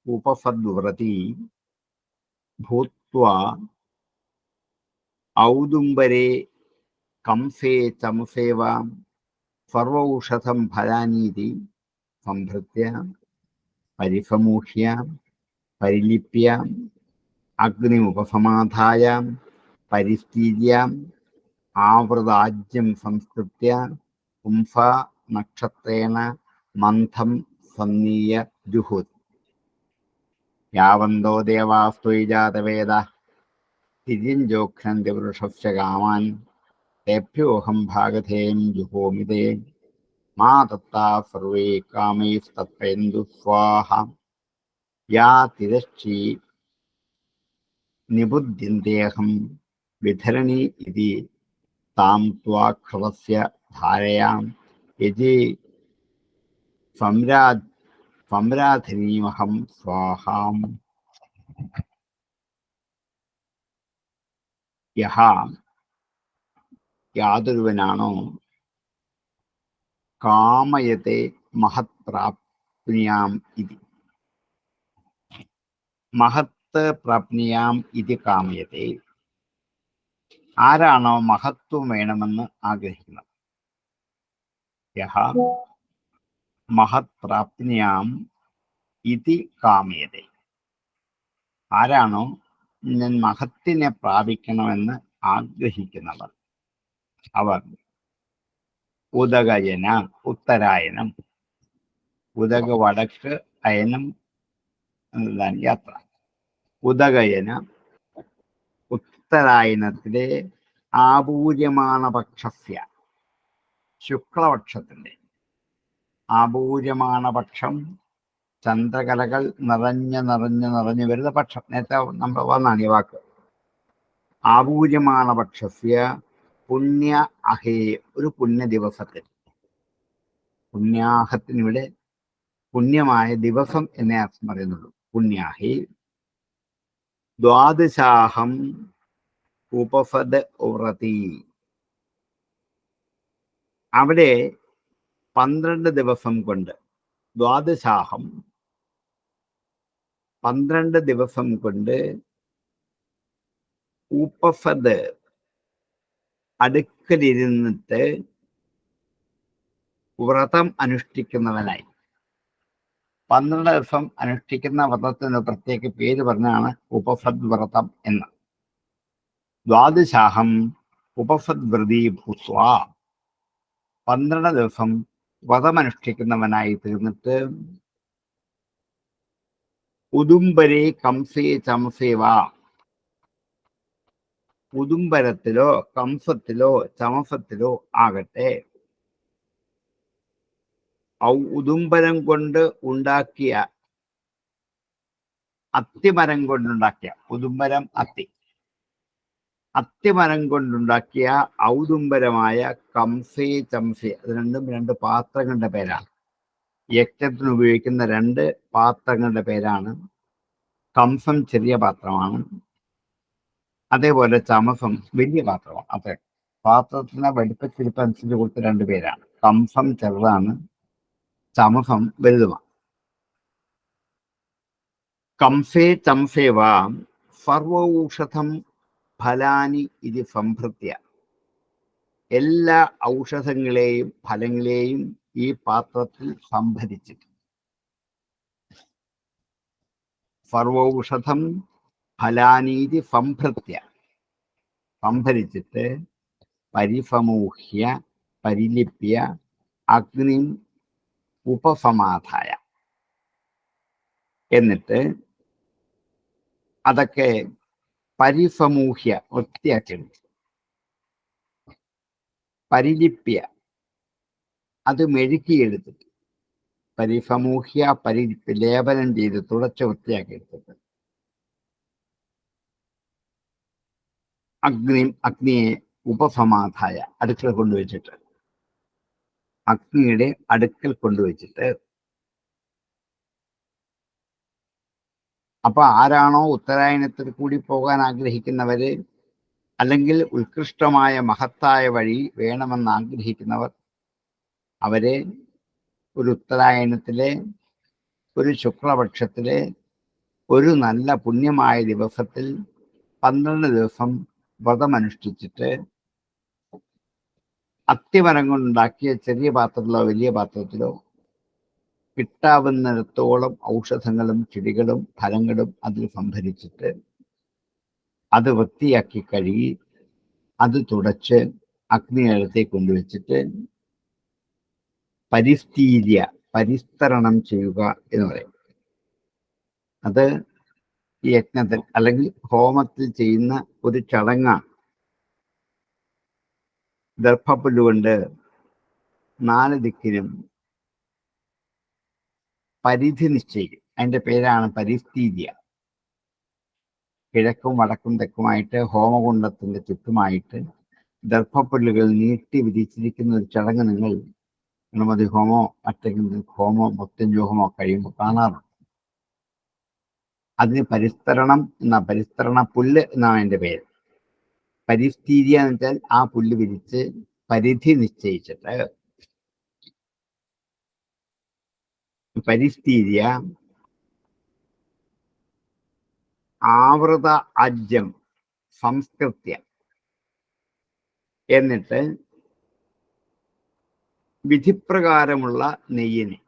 ഉപസദ്വ്രതി ഭൂത്വാ ഔദുംബരേ കംസേ ചംസേവ സർവൗഷധം ഫലാനീതി സംഭൃത്യ പരിസമൂഹ്യ പരിലിപ്യ അഗ്നിമുപസമാധായ പരിസ്ഥീര്യ ആവൃതാജ്യം സംസ്കൃത്യ പുംസ നക്ഷത്രേണ മന്ഥം സന്നീയ ജുഹുത് യാവന്തോ ദേവാസ്ത്വൈജാതവേദ തിര്യഞ്ജോഘ്നന്തി വൃഷസ്യ കാമാൻ തേഭ്യോഹം ഭാഗധേയം ജുഹോമിതേ മാ ദത്താ സർവേ കാമൈസ്തത്പയന്തു സ്വാഹ യാ തിരശ്ചി നിബുദ്ധ്യന്തേഹം വിധരണി ഇതി താം ത്വാക്ഷരസ്യ ധാരയാം യജേ സംരാധനീമഹം സ്വാഹാം. യഹ യാതൊരുവനാണോ കാമയത്തെ മഹത് പ്രാപ്നുയാം ഇതി മഹത്ത് പ്രാപ്നുയാം ഇതി കാമയത്തെ ആരാണോ മഹത്വം വേണമെന്ന് ആഗ്രഹിക്കുന്നത് യഹ മഹത് പ്രാപ്നുയാം ഇതി കാമയത്തെ ആരാണോ ഞാൻ മഹത്തിനെ പ്രാപിക്കണമെന്ന് ആഗ്രഹിക്കുന്നവർ അവർ ഉദകയന ഉത്തരായനം ഉദക വടക്ക് അയനം എന്നതാണ് യാത്ര. ഉദകയന ഉത്തരായനത്തിലെ ആപൂര്യമാണ പക്ഷസ്യ ശുക്ലപക്ഷത്തിന്റെ ആപൂര്യമാണ പക്ഷം ചന്ദ്രകലകൾ നിറഞ്ഞു വരുന്ന പക്ഷം. നേരത്തെ നമ്മൾ വന്നാണ് ഈ വാക്ക്. ആപൂര്യമാണ പക്ഷസ്യ പുണ്യ അഹേ ഒരു പുണ്യ ദിവസത്തിൽ പുണ്യാഹത്തിനിവിടെ പുണ്യമായ ദിവസം എന്നേ അർത്ഥം പറയുന്നുള്ളൂ. പുണ്യാഹി ദ്വാദശാഹം ഉപസദ് വ്രതി അവിടെ 12 ദിവസം കൊണ്ട് ദ്വാദശാഹം 12 ദിവസം കൊണ്ട് ഉപസദ് അടുക്കലിരുന്നിട്ട് വ്രതം അനുഷ്ഠിക്കുന്നവനായി. 12 ദിവസം അനുഷ്ഠിക്കുന്ന വ്രതത്തിന് പ്രത്യേക പേര് പറഞ്ഞാണ് ഉപസദ് വ്രതം എന്ന്. ദ്വാദശാഹം ഉപസദ്വ്രതി ഭൂസ്വ 12 ദിവസം വ്രതമനുഷ്ഠിക്കുന്നവനായി തീർന്നിട്ട് ഉദുംബരേ കംസേ ചമസേവ ഉദുംബരത്തിലോ കംസത്തിലോ ചമസത്തിലോ ആകട്ടെ ഉദുംബരം കൊണ്ട് ഉണ്ടാക്കിയ അത്തിമരം കൊണ്ടുണ്ടാക്കിയ ഉദുംബരം അത്തിമരം കൊണ്ടുണ്ടാക്കിയ ഔദുംബരമായ കംസേ ചംസേ അത് രണ്ടും 2 പാത്രങ്ങളുടെ പേരാണ്. യജ്ഞത്തിന് ഉപയോഗിക്കുന്ന 2 പാത്രങ്ങളുടെ പേരാണ്. കംസം ചെറിയ പാത്രമാണ്, അതേപോലെ ചമസം വലിയ പാത്രമാണ്. അതെ, പാത്രത്തിന് വലിപ്പച്ചിരിപ്പനുസരിച്ച് കൊടുത്ത 2 പേരാണ്. കംസം ചെറുതാണ്, ചമസം വലുതുമാണ്. കംസേ ചംസേവ സർവൗഷധം ഫലാനി ഇത് സംഭൃത്യ എല്ലാ ഔഷധങ്ങളെയും ഫലങ്ങളെയും ഈ പാത്രത്തിൽ സംഭരിച്ചിട്ട് സർവൗഷധം ഫലാനീതി സംഭരിച്ചിട്ട് പരിസമൂഹ്യ പരിലിപ്യ അഗ്നി ഉപസമാധായ എന്നിട്ട് അതൊക്കെ പരിസമൂഹ്യ വൃത്തിയാക്കി പരിലിപ്യ അത് മെഴുകിയെടുത്തിട്ട് പരിസമൂഹ്യ പരിലിപ്പ് ലേപനം ചെയ്ത് തുടച്ച് വൃത്തിയാക്കി എടുത്തിട്ട് അഗ്നിയെ ഉപസമാധായ അടുക്കൽ കൊണ്ടുവച്ചിട്ട് അഗ്നിയുടെ അടുക്കൽ കൊണ്ടുവച്ചിട്ട് അപ്പൊ ആരാണോ ഉത്തരായണത്തിൽ കൂടി പോകാൻ ആഗ്രഹിക്കുന്നവര് അല്ലെങ്കിൽ ഉത്കൃഷ്ടമായ മഹത്തായ വഴി വേണമെന്ന് ആഗ്രഹിക്കുന്നവർ അവരെ ഒരു ഉത്തരായണത്തിലെ ഒരു ശുക്ലപക്ഷത്തിലെ ഒരു നല്ല പുണ്യമായ ദിവസത്തിൽ 12 ദിവസം വ്രതമനുഷ്ഠിച്ചിട്ട് അത്തിമരം കൊണ്ടുണ്ടാക്കിയ ചെറിയ പാത്രത്തിലോ വലിയ പാത്രത്തിലോ കിട്ടാവുന്നിടത്തോളം ഔഷധങ്ങളും ചെടികളും ഫലങ്ങളും അതിൽ സംഭരിച്ചിട്ട് അത് വൃത്തിയാക്കി കഴുകി അത് തുടച്ച് അഗ്നിയിടത്തേക്ക് കൊണ്ടുവച്ചിട്ട് പരിസ്തരണം ചെയ്യുക എന്ന് പറയും. അത് ഈ യജ്ഞത്തിൽ അല്ലെങ്കിൽ ഹോമത്തിൽ ചെയ്യുന്ന ഒരു ചടങ്ങാണ്. ദർഭപ്പുല്ലുകൊണ്ട് 4 ദിക്കിനും പരിധി നിശ്ചയിക്കും. അതിന്റെ പേരാണ് പരിസ്ഥീതിയ. കിഴക്കും വടക്കും തെക്കുമായിട്ട് ഹോമകുണ്ടത്തിന്റെ ചുറ്റുമായിട്ട് ദർഭപ്പുല്ലുകൾ നീട്ടി വിരിച്ചിരിക്കുന്ന ഒരു ചടങ്ങ് നിങ്ങൾ ഗണപതി ഹോമോ മറ്റെങ്കിലും ഹോമോ മൃത്യുഞ്ജോഹമോ കഴിയുമ്പോൾ കാണാറുണ്ട്. അതിന് പരിസ്തരണ പുല്ല് എന്നാണ് അതിന്റെ പേര്. പരിസ്ഥീതിയ എന്ന് വെച്ചാൽ ആ പുല്ല് വിരിച്ച് പരിധി നിശ്ചയിച്ചിട്ട് പരിസ്ഥീതിയ ആവൃത അജ്യം സംസ്കൃത്യ എന്നിട്ട് വിധിപ്രകാരമുള്ള നെയ്യിനെ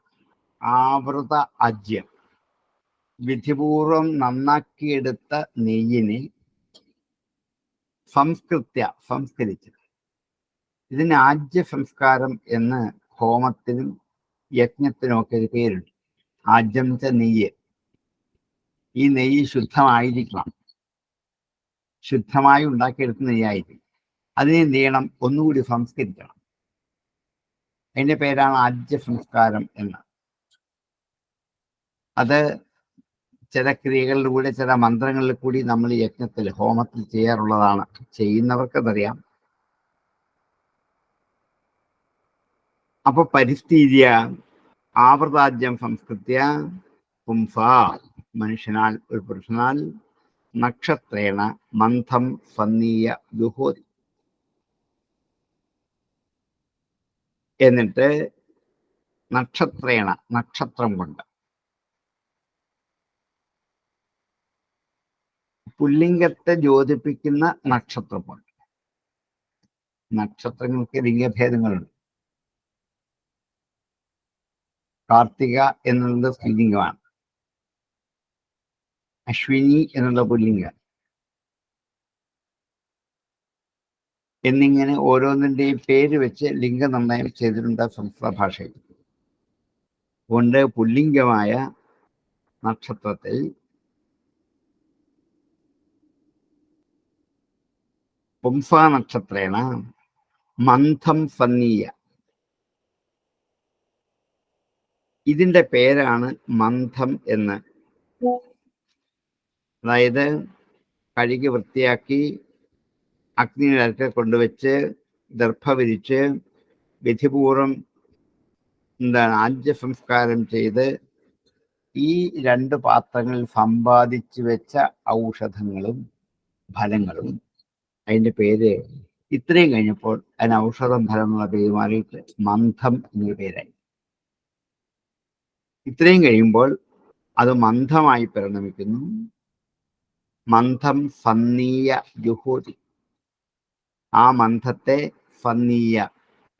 ആവൃത അജ്യം വിധിപൂർവം നന്നാക്കിയെടുത്ത നെയ്യിനെ സംസ്കരിച്ച് ഇതിന് ആജ്യ സംസ്കാരം എന്ന് ഹോമത്തിനും യജ്ഞത്തിനും ഒക്കെ ഒരു പേരുണ്ട്. ആജ്യം വെച്ച നെയ്യ്. ഈ നെയ്യ് ശുദ്ധമായിരിക്കണം, ശുദ്ധമായി ഉണ്ടാക്കിയെടുത്ത നെയ്യായിരിക്കും. അതിനെ എന്ത് ചെയ്യണം? ഒന്നുകൂടി സംസ്കരിക്കണം. അതിന്റെ പേരാണ് ആജ്യ സംസ്കാരം എന്ന്. അത് ചില ക്രിയകളിലൂടെ ചില മന്ത്രങ്ങളിൽ കൂടി നമ്മൾ യജ്ഞത്തിൽ ഹോമത്തിൽ ചെയ്യാറുള്ളതാണ്. ചെയ്യുന്നവർക്കതറിയാം. അപ്പൊ പരിസ്ഥിതിയ ആവൃതാജ്യം സംസ്കൃത്യ പുംസ മനുഷ്യനാൽ ഒരു പുരുഷനാൽ നക്ഷത്രേണ മന്ഥം സന്നീയ ദുഹോതി എന്നിട്ട് നക്ഷത്രം കൊണ്ട് പുല്ലിംഗത്തെ ജ്യോതിപ്പിക്കുന്ന നക്ഷത്രം കൊണ്ട്. നക്ഷത്രങ്ങൾക്ക് ലിംഗഭേദങ്ങളുണ്ട്. കാർത്തിക എന്നുള്ളത് സ്ത്രീലിംഗമാണ്, അശ്വിനി എന്നുള്ള പുല്ലിംഗം എന്നിങ്ങനെ ഓരോന്നിൻ്റെയും പേര് വെച്ച് ലിംഗനിർണ്ണയം ചെയ്തിട്ടുണ്ട് സംസ്കൃത ഭാഷയിൽ. അതുകൊണ്ട് പുല്ലിംഗമായ നക്ഷത്രത്തിൽ പുംസാ നക്ഷത്രേണ മന്ഥം സന്നീയ. ഇതിന്റെ പേരാണ് മന്ഥം എന്ന്. അതായത് കഴുകി വൃത്തിയാക്കി അഗ്നിയിലൊക്കെ കൊണ്ടുവച്ച് ദർഭ വിരിച്ച് വിധിപൂർവം ആജ്യ സംസ്കാരം ചെയ്ത് ഈ 2 പാത്രങ്ങളിൽ സമ്പാദിച്ചു വെച്ച ഔഷധങ്ങളും ഫലങ്ങളും. അതിന്റെ പേര് ഇത്രയും കഴിഞ്ഞപ്പോൾ അതിന് ഔഷധം ഫലം എന്നുള്ള പേര് മാറിയിട്ട് മന്ഥം എന്നൊരു പേരായി. ഇത്രയും കഴിയുമ്പോൾ അത് മന്ഥമായി പരിണമിക്കുന്നു. മന്ഥം സന്നീയ ജുഹോതി. ആ മന്ഥത്തെ സന്നീയ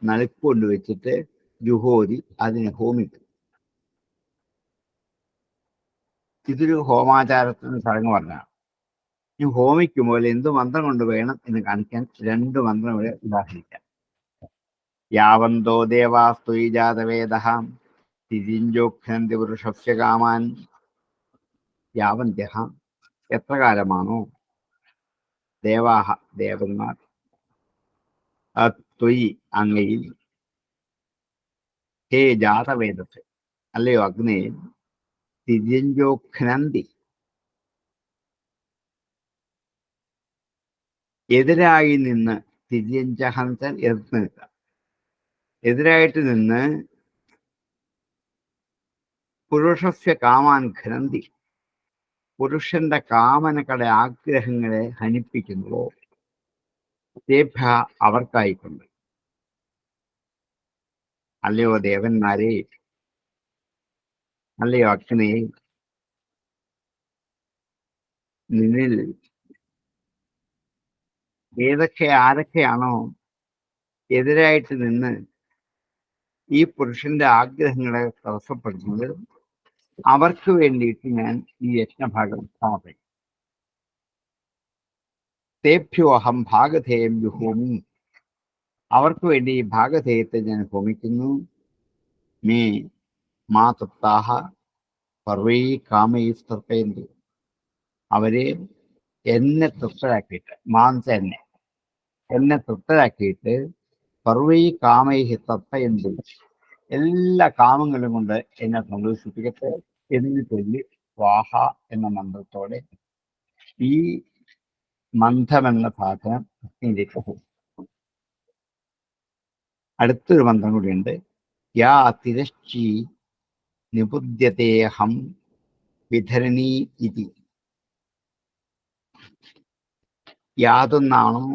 നടുക്ക് കൊണ്ടുവച്ചിട്ട് ജുഹോതി അതിനെ ഹോമിക്കും. ഇതൊരു ഹോമാചാരത്തിന് ചടങ്ങ് പറഞ്ഞാണ്. ഈ ഹോമിക്കുമ്പോൾ എന്ത് മന്ത്രം കൊണ്ട് വേണം എന്ന് കാണിക്കാൻ 2 മന്ത്രം ഇവിടെ ഉദാഹരിക്കാം. യാവന്തോ ദേവാസ്തുയി ജാതവേദഃ തിരിഞ്ചോഖ്യന്തി പുരുഷസ്യ കാമാൻ. യാവന്ത്യഃ എത്ര കാലമാണോ ദേവാഹ ദേവന്മാർ ത്വയി അങ്ങയിൽ ഹേ ജാതവേദത്തെ അല്ലയോ അഗ്നേ തിരിഞ്ചോഖ്നന്തി എതിരായി നിന്ന് തിര്യഞ്ചഹന്തൻ എതിർത്ത് നിൽക്കുക. എതിരായിട്ട് നിന്ന് പുരുഷസ്യ കാമാൻ ഘനന്തി പുരുഷന്റെ കാമനകളുടെ ആഗ്രഹങ്ങളെ ഹനിപ്പിക്കുന്നുവോ. തേഭ്യ അവർക്കായിക്കൊണ്ട്. അല്ലയോ ദേവന്മാരെ, അല്ലയോ അഗ്നി, നിന്നിൽ ആരൊക്കെയാണോ എതിരായിട്ട് നിന്ന് ഈ പുരുഷന്റെ ആഗ്രഹങ്ങളെ തടസ്സപ്പെടുന്നത്, അവർക്ക് വേണ്ടിയിട്ട് ഞാൻ ഈ യജ്ഞഭാഗം സമർപ്പിക്കും. തേഭ്യോ അഹം ഭാഗധേയം ജുഹോമി, അവർക്ക് വേണ്ടി ഈ ഭാഗധേയത്തെ ഞാൻ ഹോമിക്കുന്നു. മേ മാ തൃപ്താഹ സർവൈ കാമൈ തർപ്പയന്തി, അവരെ എന്നെ തൃപ്തരാക്കിയിട്ട്, എന്നെ തൃപ്തരാക്കിയിട്ട് സർവൈ കാമൈ തർപ്പയന്തി, എല്ലാ കാമങ്ങളും കൊണ്ട് എന്നെ സന്തോഷിപ്പിക്കട്ടെ എന്ന് ചൊല്ലി സ്വാഹ എന്ന മന്ത്രത്തോടെ ഈ മന്ഥമെന്ന സാധനം അഗ്നിയിലേക്ക് പോകും. അടുത്തൊരു മന്ത്രം കൂടിയുണ്ട്. യാ തിരശ്ചി നിബുദ്ധ്യതേഹം വിധരണീ ഇതി. യാതൊന്നാണോ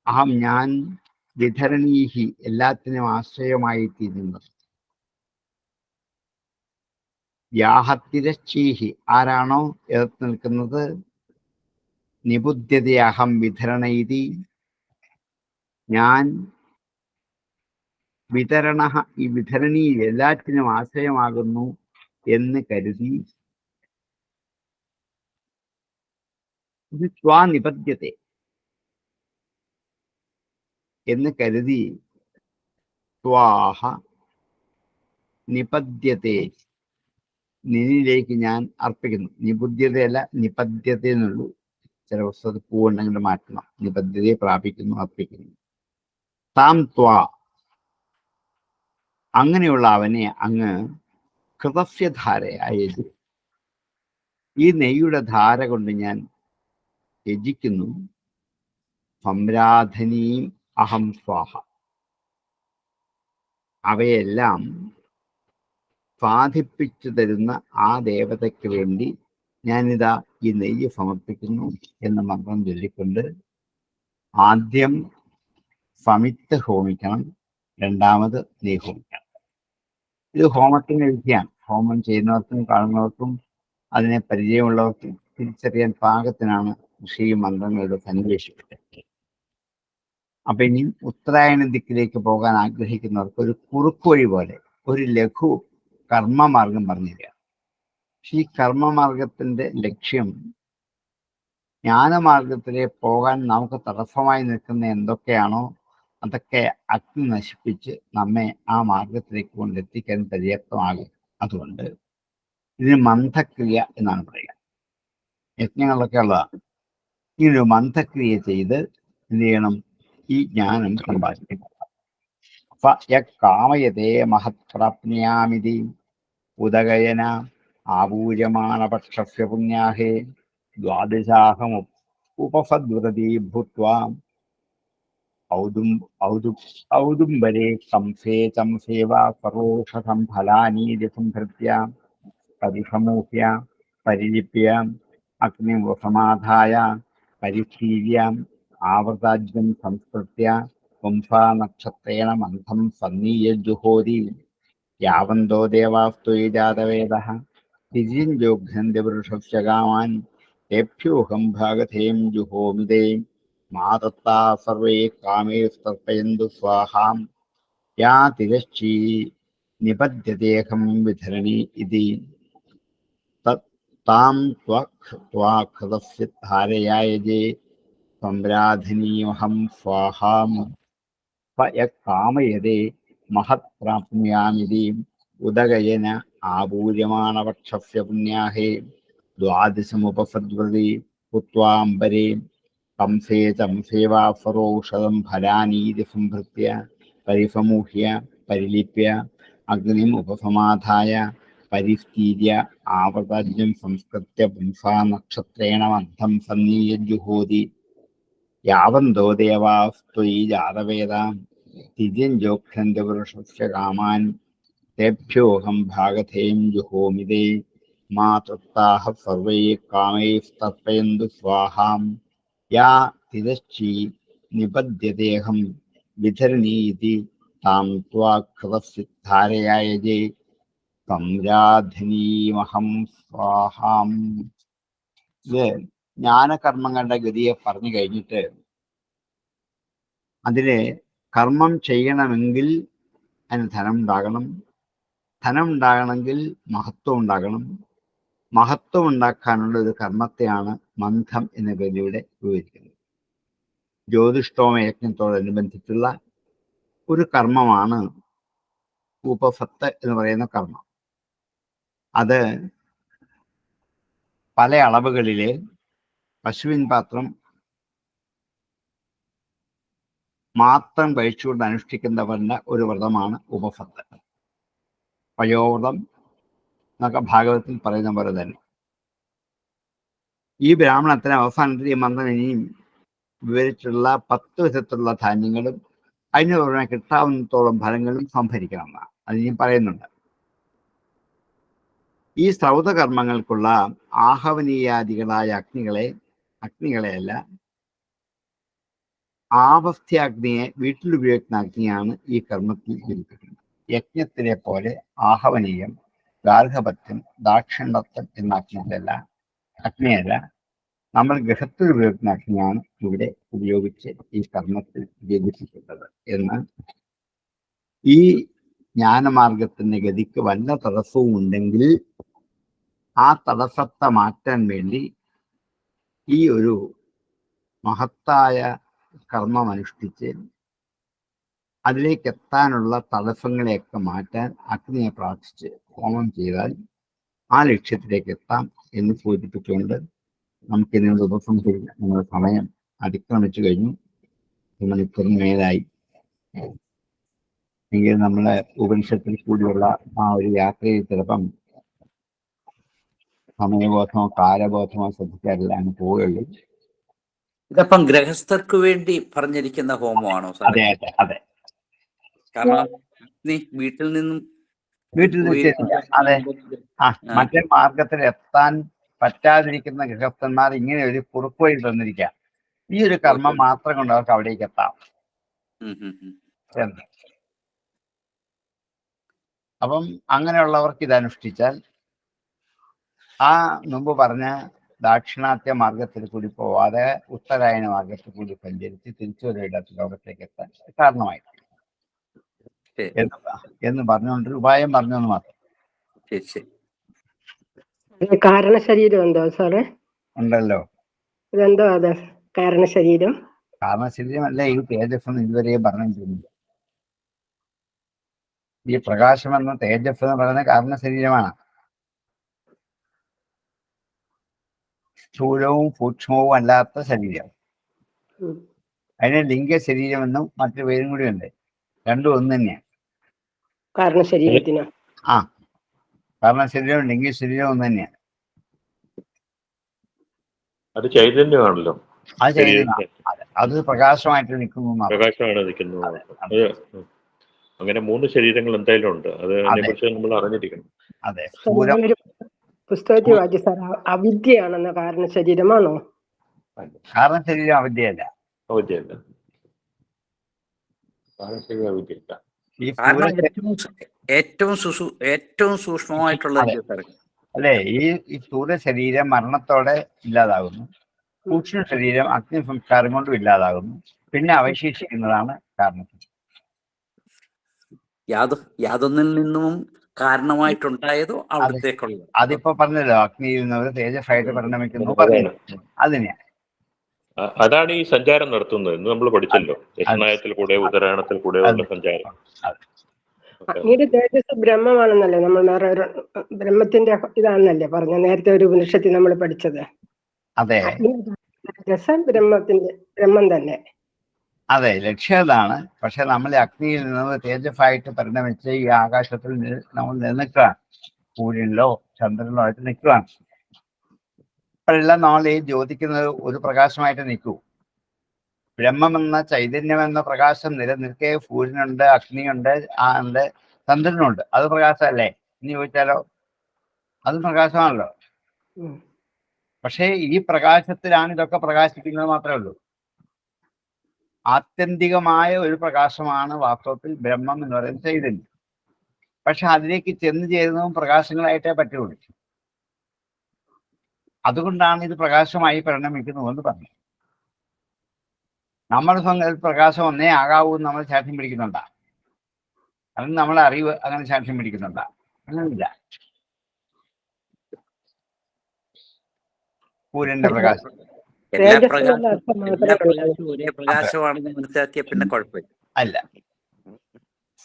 അഹം ഞാൻ വിധരണീഹി എല്ലാത്തിനും ആശ്രയമായി തീരുന്നത്. യാഹത്തിരശ്ചീഹി ആരാണോ എതിർത്ത് നിൽക്കുന്നത്, നിബുദ്ധ്യതയഹം വിധരണീതി ഞാൻ വിതരണ ഈ വിധരണി എല്ലാറ്റിനും ആശ്രയമാകുന്നു എന്ന് കരുതി, ഇത് സ്വാനിപദ്യത്തെ എന്ന് കരുതി, സ്വാഹ നിപദ്യത്തെ നിന്നിലേക്ക് ഞാൻ അർപ്പിക്കുന്നു. നിബുദ്ധ്യതയല്ല നിപദ്യത എന്നുള്ളൂ. ചില പുസ്തകത്തിൽ പൂവുണ്ടെങ്കിൽ മാറ്റണം. നിബദ്ധ്യതയെ പ്രാപിക്കുന്നു, അർപ്പിക്കുന്നു. താം ത്വാ അങ്ങനെയുള്ള അവനെ അങ്ങ് കൃതസ്യധാരയായി ഈ നെയ്യുടെ ധാര കൊണ്ട് ഞാൻ യജിക്കുന്നു. സംരാധനീം അഹം സ്വാഹ, അവയെല്ലാം സാധിപ്പിച്ചു തരുന്ന ആ ദേവതയ്ക്ക് വേണ്ടി ഞാനിതാ ഈ നെയ്യ് സമർപ്പിക്കുന്നു എന്ന് മന്ത്രം ചൊല്ലിക്കൊണ്ട് ആദ്യം സമിത്ത് ഹോമിക്കണം, രണ്ടാമത് നെയ്യ് ഹോമിക്കണം. ഇത് ഹോമത്തിന് വിധിയാണ്. ഹോമം ചെയ്യുന്നവർക്കും കാണുന്നവർക്കും അതിനെ പരിചയമുള്ളവർക്കും തിരിച്ചറിയാൻ പാകത്തിനാണ് ഋഷി മന്ത്രങ്ങളുടെ സന്നിവേശിക്കുന്നത്. അപ്പൊ ഇനി ഉത്തരായണ ദിക്കിലേക്ക് പോകാൻ ആഗ്രഹിക്കുന്നവർക്ക് ഒരു കുറുക്കുവഴി പോലെ ഒരു ലഘു കർമ്മമാർഗം പറഞ്ഞുതരിക. ഈ കർമ്മമാർഗത്തിന്റെ ലക്ഷ്യം ജ്ഞാനമാർഗത്തിലേക്ക് പോകാൻ നമുക്ക് തടസ്സമായി നിൽക്കുന്ന എന്തൊക്കെയാണോ അതൊക്കെ അഗ്നി നശിപ്പിച്ച് നമ്മെ ആ മാർഗത്തിലേക്ക് കൊണ്ടെത്തിക്കാൻ പര്യാപ്തമാകും. അതുകൊണ്ട് ഇതിന് മന്ഥക്രിയ എന്നാണ് പറയുക. യജ്ഞങ്ങളൊക്കെ ഉള്ളതാണ്. ഈ ഒരു മന്ഥക്രിയ ചെയ്ത് എന്ത് ചെയ്യണം, ഈ ജ്ഞാനം സമ്പാദിക്കണം. കാമയതേ മഹത് പ്രാപ്നുയാമിതി ഉദകയന ആപൂര്യമാണപക്ഷസ്യ പുണ്യാഹേ ദ്വാദശാഹം ഉപസദ്വൃതി ഭൂത്വാ ഔദുംബരേ സംസേവ പരോഷസം ഫലാനീതി സംഭൃത്യ പരിസമൂഹ്യ പരിലിപ്യ അഗ്നിസമാധായ പരിസ്ഥീര്യ ആവൃതാജ്യം സംസ്കൃത്യ പുംസാ നക്ഷത്രേണ മന്ഥം സന്നീയജുഹോതി യാവന്തോ ദേവാസ്ത്വയി ജാതവേദഃ തിര്യഞ്ജോഘ്നന്തി വൃഷസ്യ കാമാൻ തേഭ്യോഹം ഭാഗധേയം ജുഹോമിതേ മാതത്താ സർവേ കാമേ തർപ്പയന്തു സ്വാഹാം യാ തിരശ്ചീ നിപദ്യതേഹം വിധരണി ഇതി താം ത്വാകൃതസ്യ ധാരയായജേ സംരാധനീയമഹം സ്വാഹാം കാമയതേ മഹത് പ്രാപ്നുയാമിതി ഉദകയന ആപൂര്യമാണപക്ഷസ്യ പുണ്യാഹേ ദ്വാദശമുപസദ്വൃതി പുത്വാംബരേ കംസേ ചംസേവാഫറോഷധം ഫലാനീതി സംഭൃത്യ പരിസമൂഹ്യ പരിലിപ്യ അഗ്നിം ഉപസമാധായ പരിസ്ഥീര്യ ആവൃതാജ്യം സംസ്കൃത്യ പുംസാ നക്ഷത്രേണ മന്ധം സന്നീയജുഹോതി യാവന്തോ ദേവാസ്ത്വയി ജാതവേദാം തിര്യഞ്ജോഘ്നന്തി വൃഷസ്യ കാമാൻ തേഭ്യോഹം ഭാഗധേയം ജുഹോമിതേ മാ തൃപ്താഃ സർവൈ കാമൈസ്തർപ്പയന്തു സ്വാഹാം യാ തിരശ്ചി നിപദ്യതേഹം വിധരണീതി താം ത്വാ കൃതസിദ്ധാരയായജേ സംരാധനീമഹം സ്വാഹാം. ഇത് ജ്ഞാനകർമ്മങ്ങളുടെ ഗതിയെ പറഞ്ഞു കഴിഞ്ഞിട്ട് അതില് കർമ്മം ചെയ്യണമെങ്കിൽ അതിന് ധനം ഉണ്ടാകണം, ധനം ഉണ്ടാകണമെങ്കിൽ മഹത്വം ഉണ്ടാകണം, മഹത്വം ഉണ്ടാക്കാനുള്ള ഒരു കർമ്മത്തെയാണ് മന്ഥം എന്ന പേരിലൂടെ വിവരിക്കുന്നത്. ജ്യോതിഷ്ടോമ യജ്ഞത്തോടനുബന്ധിച്ചുള്ള ഒരു കർമ്മമാണ് ഉപസത്ത് എന്ന് പറയുന്ന കർമ്മം. അത് പല അളവുകളിലെ പശുവിൻ പാത്രം മാത്രം കഴിച്ചുകൊണ്ട് അനുഷ്ഠിക്കുന്നവരുടെ ഒരു വ്രതമാണ് ഉപസത്ത്. പയോവ്രതം എന്നൊക്കെ ഭാഗവതത്തിൽ പറയുന്ന പോലെ തന്നെ ഈ ബ്രാഹ്മണത്തിന് അവസാനത്തിൽ ഈ മന്ത്രം ഇനിയും വിവരിച്ചുള്ള 10 വിധത്തിലുള്ള ധാന്യങ്ങളും അതിന് പുറമെ കിട്ടാവുന്നത്തോളം ഫലങ്ങളും സംഭരിക്കണം എന്നാണ് അതിനും പറയുന്നുണ്ട്. ഈ ശ്രൗതകർമ്മങ്ങൾക്കുള്ള ആഹവനീയാദികളായ അഗ്നികളെയല്ല, ആവസ്ഥ്യാഗ്നിയെ വീട്ടിലുപയോഗിക്കുന്ന അഗ്നിയാണ് ഈ കർമ്മത്തിൽ ജനിപ്പിക്കുന്നത്. യജ്ഞത്തിലെ പോലെ ആഹവനീയം, ഗാർഹപത്യം, ദാക്ഷിണത്വം എന്ന അഗ്നിയല്ല, നമ്മൾ ഗൃഹത്തിൽ ഉപയോഗിക്കുന്ന അഗ്നിയാണ് ഇവിടെ ഉപയോഗിച്ച് ഈ കർമ്മത്തിൽ ജനിപ്പിക്കുന്നത് എന്ന് ഈ ജ്ഞാനമാർഗത്തിന്റെ ഗതിക്ക് വല്ല തടസ്സവും ഉണ്ടെങ്കിൽ ആ തടസ്സത്തെ മാറ്റാൻ വേണ്ടി ഈ ഒരു മഹത്തായ കർമ്മം അനുഷ്ഠിച്ച് അതിലേക്ക് എത്താനുള്ള തടസ്സങ്ങളെയൊക്കെ മാറ്റാൻ അഗ്നിയെ പ്രാർത്ഥിച്ച് ഹോമം ചെയ്താൽ ആ ലക്ഷ്യത്തിലേക്ക് എത്താം എന്ന് സൂചിപ്പിച്ചുകൊണ്ട് നമുക്കിതിനോട് ഉപസംഹരിക്കാം. നമ്മുടെ സമയം അതിക്രമിച്ചു കഴിഞ്ഞു, മണിക്കൂറിന് മേലായി. എങ്കിൽ നമ്മളെ ഉപനിഷത്തിൽ കൂടിയുള്ള ആ ഒരു യാത്രയിൽ ചിലപ്പം സമയബോധമോ കാലബോധമോ ശ്രദ്ധിക്കാറില്ല, അങ്ങ് പോവുകയുള്ളൂ. ഇതപ്പം ഗൃഹസ്ഥർക്ക് വേണ്ടി പറഞ്ഞിരിക്കുന്ന ഹോമമാണോ സാർ? അതെ അതെ അതെ, കാരണം നീ വീട്ടിൽ നിന്നും അതെ. മറ്റേ മാർഗത്തിൽ എത്താൻ പറ്റാതിരിക്കുന്ന ഗൃഹസ്ഥന്മാർ ഇങ്ങനെ ഒരു കുറുക്ക് വഴി തന്നിരിക്കാം. ഈ ഒരു കർമ്മം മാത്രം കൊണ്ട് അവർക്ക് അവിടേക്ക് എത്താം എന്ന്. അപ്പം അങ്ങനെയുള്ളവർക്ക് ഇത് അനുഷ്ഠിച്ചാൽ ആ മുമ്പ് പറഞ്ഞ ദാക്ഷിണാത്യ മാർഗത്തിൽ കൂടി പോവാതെ ഉത്തരായന മാർഗത്തിൽ കൂടി സഞ്ചരിച്ച് തിരിച്ചൊരിടത്ത് ലോകത്തേക്ക് എത്താൻ കാരണമായി എന്ന് പറഞ്ഞുകൊണ്ട് ഉപായം പറഞ്ഞെന്ന് മാത്രം. കാരണശരീരം എന്തോ സാറേ? ഉണ്ടല്ലോ. ഇതെന്തോ അതെ കാരണശരീരം? കാരണശരീരമല്ല ഈ തേജസ് എന്ന് ഇതുവരെയും പറഞ്ഞിട്ടുണ്ട്. ഈ പ്രകാശം എന്ന തേജസ് എന്ന് പറയുന്ന കാരണശരീരമാണ്. സ്ഥൂലവും സൂക്ഷ്മവും അല്ലാത്ത ശരീരം, അതിന് ലിംഗ ശരീരമെന്നും മറ്റു പേരും കൂടി ഉണ്ട്. രണ്ടും ഒന്ന് തന്നെയാണ്. കാരണശരീരത്തിന് കാരണശരീരവും ലിംഗ ശരീരവും ഒന്ന് തന്നെയാണ്. അത് ചൈതന്യമാണല്ലോ. അത് ചൈതന്യം, അത് പ്രകാശമായിട്ട് നിൽക്കുന്നു. പ്രകാശമാണ് നിൽക്കുന്നത്. അങ്ങനെ 3 ശരീരങ്ങൾ എന്തായാലും ഉണ്ട്. അതിനെക്കുറിച്ച് നമ്മൾ അറിഞ്ഞിരിക്കണം. അതെ. പുസ്തകത്തിൽ വായിച്ചു സാർ, അവിദ്യയാണെന്ന കാരണശരീരമാണോ? കാരണശരീരം അവിദ്യയല്ല. അവിദ്യയല്ല. കാരണശരീരം അവിദ്യയല്ല. ഏറ്റവും സൂക്ഷ്മമായിട്ടുള്ള അല്ലേ? ഈ സ്ഥൂല ശരീരം മരണത്തോടെ ഇല്ലാതാകുന്നു, സൂക്ഷ്മ ശരീരം അഗ്നി സംസ്കാരം കൊണ്ടും ഇല്ലാതാകുന്നു, പിന്നെ അവശേഷിക്കുന്നതാണ് കാരണശരീരം. യാതൊന്നിൽ നിന്നും കാരണമായിട്ടുണ്ടായതോ അവിടത്തേക്കുള്ളത്. അതിപ്പോ പറഞ്ഞല്ലോ, അഗ്നിയിൽ നിന്നവർ തേജസ്സായിട്ട് പരിണമിക്കുന്നു പറഞ്ഞു. അതിനെയാണ് അതാണ് ഈ സഞ്ചാരം നടത്തുന്നത് എന്ന് നമ്മൾ പഠിച്ചല്ലോ. യജ്ഞത്തിൽ കൂടെ ഉദരായണത്തിൽ കൂടെ ഉള്ള സഞ്ചാരം. അഗ്നിയുടെ തേജസ് ബ്രഹ്മമാണെന്നല്ലേ നമ്മൾ വേറെ ഒരു ബ്രഹ്മത്തിന്റെ ഇതാണെന്നല്ലേ പറഞ്ഞ നേരത്തെ ഒരു ഉപനിഷത്തിൽ നമ്മൾ പഠിച്ചത്? അതെ, ബ്രഹ്മം തന്നെ. അതെ, ലക്ഷ്യം അതാണ്. പക്ഷെ നമ്മൾ അഗ്നിയിൽ നിന്ന് തേജസ്സായിട്ട് പരിണമിച്ച് ഈ ആകാശത്തിൽ നമ്മൾ നിൽക്കുകയാണ്. സൂര്യനിലോ ചന്ദ്രനിലോ ആയിട്ട് നിൽക്കുകയാണ്. അപ്പോഴെല്ലാം നമ്മൾ ഈ ജ്യോതിക്കുന്നത് ഒരു പ്രകാശമായിട്ട് നിൽക്കൂ. ബ്രഹ്മമെന്ന ചൈതന്യമെന്ന പ്രകാശം നിലനിൽക്കെ സൂര്യനുണ്ട്, അഗ്നിയുണ്ട്, ഉണ്ട്, ചന്ദ്രനുണ്ട്. അത് പ്രകാശമല്ലേ? ഇനി ചോദിച്ചാലോ, അത് പ്രകാശമാണല്ലോ. പക്ഷേ ഈ പ്രകാശത്തിലാണ് ഇതൊക്കെ പ്രകാശിക്കുന്നത് മാത്രമേ ഉള്ളൂ. ആത്യന്തികമായ ഒരു പ്രകാശമാണ് വാസ്തവത്തിൽ ബ്രഹ്മം എന്ന് പറയുന്ന ചൈതന്യം. പക്ഷെ അതിലേക്ക് ചെന്ന് ചേരുന്നതും പ്രകാശങ്ങളായിട്ടേ പറ്റുള്ളൂ. അതുകൊണ്ടാണ് ഇത് പ്രകാശമായി പരിണമിക്കുന്നു എന്ന് പറഞ്ഞു. നമ്മുടെ സ്വന്തം പ്രകാശം ഒന്നേ ആകാവൂ എന്ന് നമ്മൾ സാക്ഷ്യം പിടിക്കുന്നുണ്ടാ? അതിന് നമ്മളെ അറിവ് അങ്ങനെ സാക്ഷ്യം പിടിക്കുന്നുണ്ടാ? അങ്ങനെയില്ല. സൂര്യന്റെ പ്രകാശം എല്ലാ പ്രകാശവും ഒരേ പ്രകാശമാണെന്ന് മനസ്സിലാക്കിയ പിന്നെ കുഴപ്പമില്ല. അല്ല,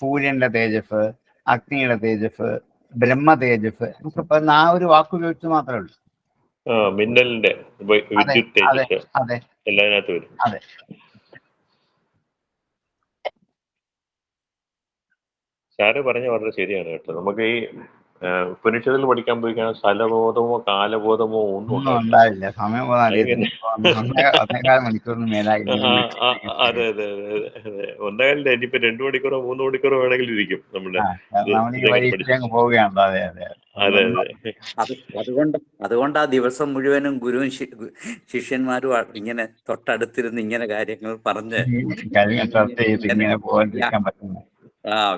സൂര്യന്റെ തേജസ്, അഗ്നിയുടെ തേജസ്, ബ്രഹ്മ തേജസ് ഇപ്പൊ ആ ഒരു വാക്ക് ഉപയോഗിച്ച് മാത്രമേ ഉള്ളൂ. മിന്നലിന്റെ വിദ്യുത് തേജസ് അതെ എല്ലാത്തിനകത്ത് വരും. അതെ. സാറ് പറഞ്ഞ വളരെ ശരിയാണ് കേട്ടോ. നമുക്ക് ഈ ഉപനിഷത്തിൽ പഠിക്കാൻ പോയി സ്ഥലബോധമോ കാലബോധമോ ഒന്നും ഉണ്ടാവില്ല. സമയം ഒന്നേകാൽ മണിക്കൂറിന് മേലായി. അതെ അതെ അതെ അതെ. ഒന്നേകാലില്ല, ഇനിയിപ്പോ 2 മണിക്കൂറോ 3 മണിക്കൂറോ വേണമെങ്കിലും ഇരിക്കും നമ്മുടെ. പോവുകയാണല്ലോ. അതെ അതെ അതെ അതെ. അതുകൊണ്ട് ആ ദിവസം മുഴുവനും ഗുരുവും ശിഷ്യന്മാരും ഇങ്ങനെ തൊട്ടടുത്തിരുന്ന് ഇങ്ങനെ കാര്യങ്ങൾ പറഞ്ഞ് ഇങ്ങനെ പോകാതിരിക്കാൻ പറ്റുന്നു.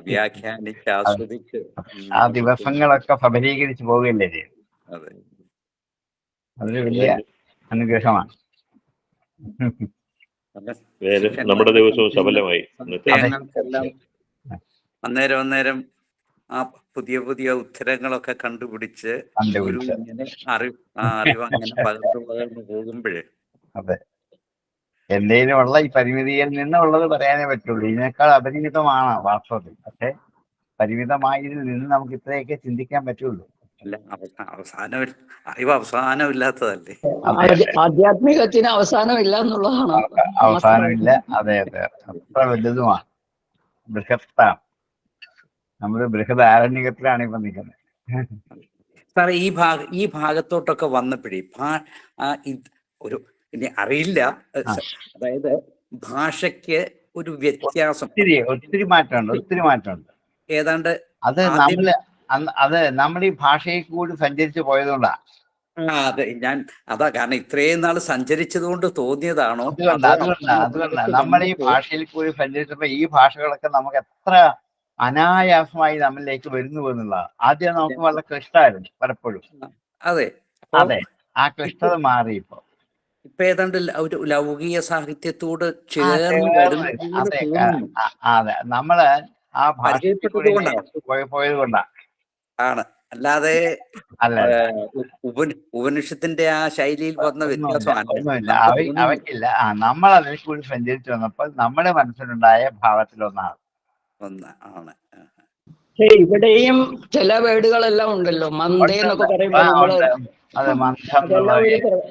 വ്യാഖ്യാനിച്ച് ആസ്വദിച്ച് ആ ദിവസങ്ങളൊക്കെ സഫലീകരിച്ച് പോവുകയല്ലേ ചെയ്യും. അതെ, അതൊരു വലിയ അനുഗ്രഹമാണ്. നമ്മുടെ ദിവസവും സഫലമായി. അന്നേരം ആ പുതിയ ഉത്തരങ്ങളൊക്കെ കണ്ടുപിടിച്ച് ഒരു ഇങ്ങനെ അറിവ് അങ്ങനെ പകർന്നു പോകുമ്പോഴേ. അതെ, എന്റെയിലുള്ള ഈ പരിമിതിയിൽ നിന്നുള്ളത് പറയാനേ പറ്റുള്ളൂ. ഇതിനേക്കാൾ അപരിമിതമാണ് വാസ്തവത്തിൽ. പക്ഷെ പരിമിതമായതിൽ നിന്ന് നമുക്ക് ഇത്രയൊക്കെ ചിന്തിക്കാൻ പറ്റുള്ളൂ. അല്ല, അറിവ് അവസാനമില്ലാത്തതല്ലേ. ആധ്യാത്മികത്തിന് അവസാനമില്ല എന്നുള്ളതാണ്. അവസാനമില്ല. അതെ അതെ, അത്ര വലുതുമാണ്, ബൃഹത്താണ്. നമ്മള് ബൃഹദാരണ്യത്തിലാണ് ഇപ്പൊ നിൽക്കുന്നത്. സാറേ, ഈ ഭാഗത്തോട്ടൊക്കെ വന്നപ്പോഴേ ഒരു ഇനി അറിയില്ല, അതായത് ഭാഷയ്ക്ക് ഒരു വ്യത്യാസം, ഒത്തിരി മാറ്റമുണ്ട്. ഏതാണ്ട് അത് നമ്മൾ ഈ ഭാഷയിൽ കൂടി സഞ്ചരിച്ചു പോയതുകൊണ്ടാ. അതെ, അതാ കാരണം ഇത്രയും നാൾ സഞ്ചരിച്ചത് കൊണ്ട് തോന്നിയതാണോ? അതുകൊണ്ടാ നമ്മൾ ഈ ഭാഷയിൽ കൂടി സഞ്ചരിച്ചപ്പോ ഈ ഭാഷകളൊക്കെ നമുക്ക് എത്ര അനായാസമായി നമ്മളിലേക്ക് വരുന്നു എന്നുള്ളതാണ്. ആദ്യം നമുക്ക് വളരെ ക്ലിഷ്ടമായിരുന്നു പലപ്പോഴും. അതെ, ആ ക്ലിഷ്ടത മാറി ഇപ്പൊ ഏതാണ്ട് ഒരു ലൗകിക സാഹിത്യത്തോട് ചേർന്ന്. അതെ, നമ്മള് ആ ഭാഷയിൽ പോയത് കൊണ്ടാണ്. ആണ്, അല്ലാതെ ഉപനിഷത്തിന്റെ ആ ശൈലിയിൽ വന്ന വ്യത്യാസം അവയ്ക്കില്ല. നമ്മൾ അതിൽ കൂടി സഞ്ചരിച്ചു വന്നപ്പോൾ നമ്മുടെ മനസ്സിലുണ്ടായ ഭാവത്തിലൊന്നാണ്. ഇവിടെയും ചില വേർഡുകളെല്ലാം ഉണ്ടല്ലോ, മന്ദേ എന്നൊക്കെ പറയുമ്പോൾ നമ്മള്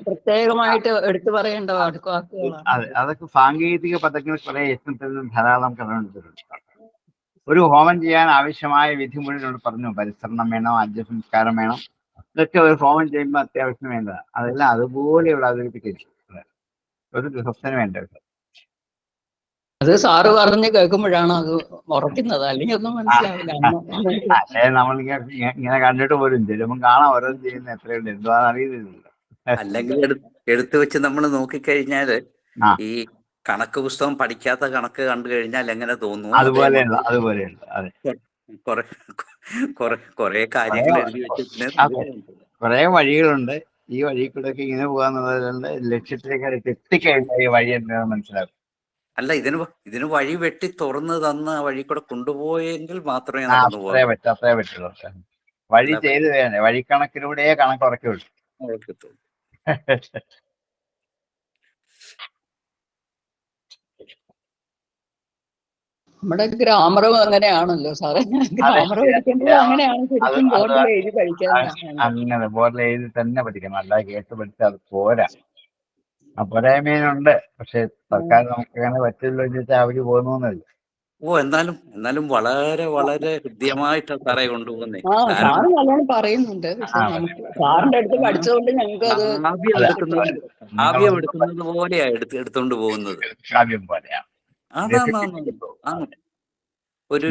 പ്രത്യേകമായിട്ട് എടുത്തു പറയേണ്ട വാക്കുകളാണ്. അതൊക്കെ സാങ്കേതിക പദങ്ങൾ കുറെ യത്നത്തിൽ ധാരാളം കണ്ടുപിടിച്ചിട്ടുണ്ട്. ഒരു ഹോമം ചെയ്യാൻ ആവശ്യമായ വിധി മുഴുവൻ പറഞ്ഞു. പരിസരണം വേണം, ആദ്യസംസ്കാരം വേണം, ഇതൊക്കെ ഒരു ഹോമം ചെയ്യുമ്പോൾ അത്യാവശ്യം വേണ്ടതാണ്. അതെല്ലാം അതുപോലെ ഇവിടെ അവതരിപ്പിക്കുന്നു. ഒരു ഗൃഹസ്ഥന് വേണ്ടത്. അത് സാറ് പറഞ്ഞ് കേൾക്കുമ്പോഴാണ് അത് ഉറക്കുന്നത്, അല്ലെങ്കിൽ ഒന്നും മനസ്സിലാവില്ല. നമ്മളിങ്ങനെ കണ്ടിട്ട് പോലും ചിലപ്പം കാണാം ഓരോന്നും ചെയ്യുന്ന എത്രയുണ്ട്, എന്താണെന്ന് അറിയുന്നില്ല. അല്ലെങ്കിൽ എടുത്തു വെച്ച് നമ്മൾ നോക്കിക്കഴിഞ്ഞാല് ഈ കണക്ക് പുസ്തകം പഠിക്കാത്ത കണക്ക് കണ്ടു കഴിഞ്ഞാൽ എങ്ങനെ തോന്നുന്നു അതുപോലെയുള്ള കുറെ കാര്യങ്ങൾ എഴുതി വെച്ചിട്ടുണ്ട്. കുറെ വഴികളുണ്ട്. ഈ വഴി കൂടെ ഒക്കെ ഇങ്ങനെ പോകാന്നുള്ളതുകൊണ്ട് ലക്ഷ്യത്തിലേക്ക് എത്തിക്കഴിഞ്ഞാൽ ഈ വഴി എന്താണെന്ന് മനസ്സിലാക്കും. അല്ല, ഇതിന് വഴി വെട്ടി തുറന്ന് തന്ന് ആ വഴി കൂടെ കൊണ്ടുപോയെങ്കിൽ മാത്രമേ നടന്നു പോകാൻ അത്രേ പറ്റുള്ളൂ. വഴി ചെയ്ത് വേണേ വഴിക്കണക്കിലൂടെ കണക്കുറയ്ക്കുള്ളൂ. നമ്മുടെ ഗ്രാമറും അങ്ങനെയാണല്ലോ സാറേ. ഗ്രാമർ പഠിക്കുമ്പോൾ അങ്ങനെയാണ് ശരിക്കും ബോർഡിൽ എഴുതി പഠിക്കാൻ. അങ്ങനെ ബോർഡിൽ എഴുതി തന്നെ പഠിക്കണം, അല്ലാതെ കേട്ട് പഠിച്ചാൽ അത് പോരാ. പോരായ്മയുണ്ട്. പക്ഷെ സർക്കാർ നമുക്ക് അങ്ങനെ പറ്റില്ലോ എന്ന് വെച്ചാൽ അവര് പോകുന്നല്ല. എന്നാലും വളരെ വളരെ ഹൃദ്യമായിട്ട് സാറേ കൊണ്ടുപോകുന്നേ. സാറ് നല്ലോണം പറയുന്നുണ്ട്. പക്ഷെ നമുക്ക് സാറിന്റെ അടുത്ത് പഠിച്ചതുകൊണ്ട് ഞങ്ങൾക്ക് അത് കാവ്യം എടുക്കുന്നത് പോലെയാ എടുത്തോണ്ട് പോകുന്നത്. കാവ്യം പോലെയാണ്. ഒരു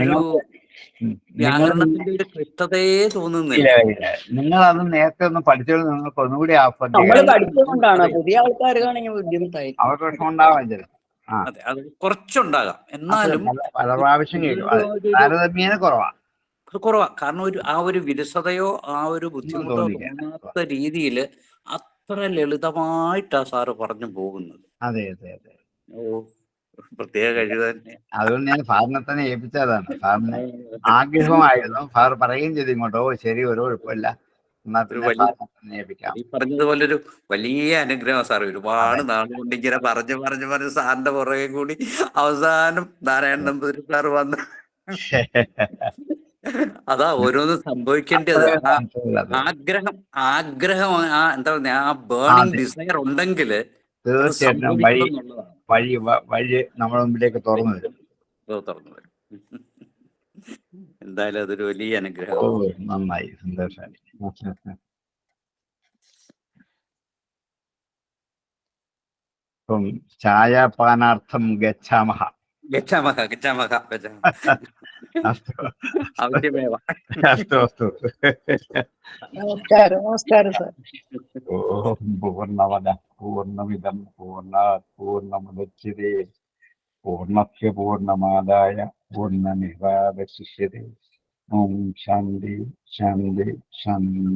വ്യാകരണത്തിന്റെ ഒരു ക്ലിഷ്ടതയെ തോന്നുന്നില്ല. നിങ്ങൾ അത് നേരത്തെ ഒന്ന് പഠിച്ചോളൂ. നിങ്ങൾക്ക് ഒന്നുകൂടി നമ്മൾ പഠിച്ചുകൊണ്ടാണ്. പുതിയ ആൾക്കാർക്കാണെങ്കിൽ ബുദ്ധിമുട്ടായി. അവർക്ക് വിഷമം ഉണ്ടാവാൻ ചില അതെ, അത് കുറച്ചുണ്ടാകാം. എന്നാലും പല പ്രാവശ്യം കേൾക്കും. താരതമ്യേന കുറവാണ്. കുറവാ. കാരണം ആ ഒരു വിരസതയോ ആ ഒരു ബുദ്ധിമുട്ടോ തോന്നാത്ത രീതിയിൽ അത്ര ലളിതമായിട്ടാ സാറ് പറഞ്ഞു പോകുന്നത്. അതെ അതെ അതെ. ഓ, പ്രത്യേക കഴിവ് തന്നെ. അതുകൊണ്ട് ഞാൻ സാറിനെ തന്നെ ഏൽപ്പിച്ചതാണ്. സാറിന് ആഗ്രഹമായിരുന്നു. സാർ പറയുകയും ചെയ്തു ഇങ്ങോട്ടോ. ശരി, ഒരു കുഴപ്പമില്ല, എന്നാ പിന്നെ സാറിനെ ഏൽപ്പിക്കാം. ഈ പറഞ്ഞതുപോലെ ഒരു വലിയ അനുഗ്രഹം സാർ. ഒരുപാട് നാളുകൊണ്ട് ഇങ്ങനെ പറഞ്ഞു സാറിന്റെ പുറകെ കൂടി അവസാനം നാരായണൻ നമ്പൂതിരി സാർ വന്ന് അതാ ഓരോന്നും സംഭവിക്കേണ്ടത്. ആഗ്രഹം എന്താ പറയുക, ആ ബേണിംഗ് ഡിസയർ ഉണ്ടെങ്കിൽ തീർച്ചയായിട്ടും വഴി നമ്മുടെ മുമ്പിലേക്ക് തുറന്നു വരും. എന്തായാലും അതൊരു വലിയ അനുഗ്രഹം. നന്നായി, സന്തോഷമായി. ഇപ്പം ചായപാനാർത്ഥം ഗച്ഛാമഹ. നമസ്കാരം സാർ. ഓം പൂർണ്ണമദ പൂർണ്ണമിദം പൂർണ്ണാത് പൂർണ്ണമുദച്യതേ പൂർണ്ണസ്യ പൂർണ്ണമാദായ പൂർണ്ണമേവാവശിഷ്യതേ. ഓം ശാന്തി ശാന്തി ശാന്തി.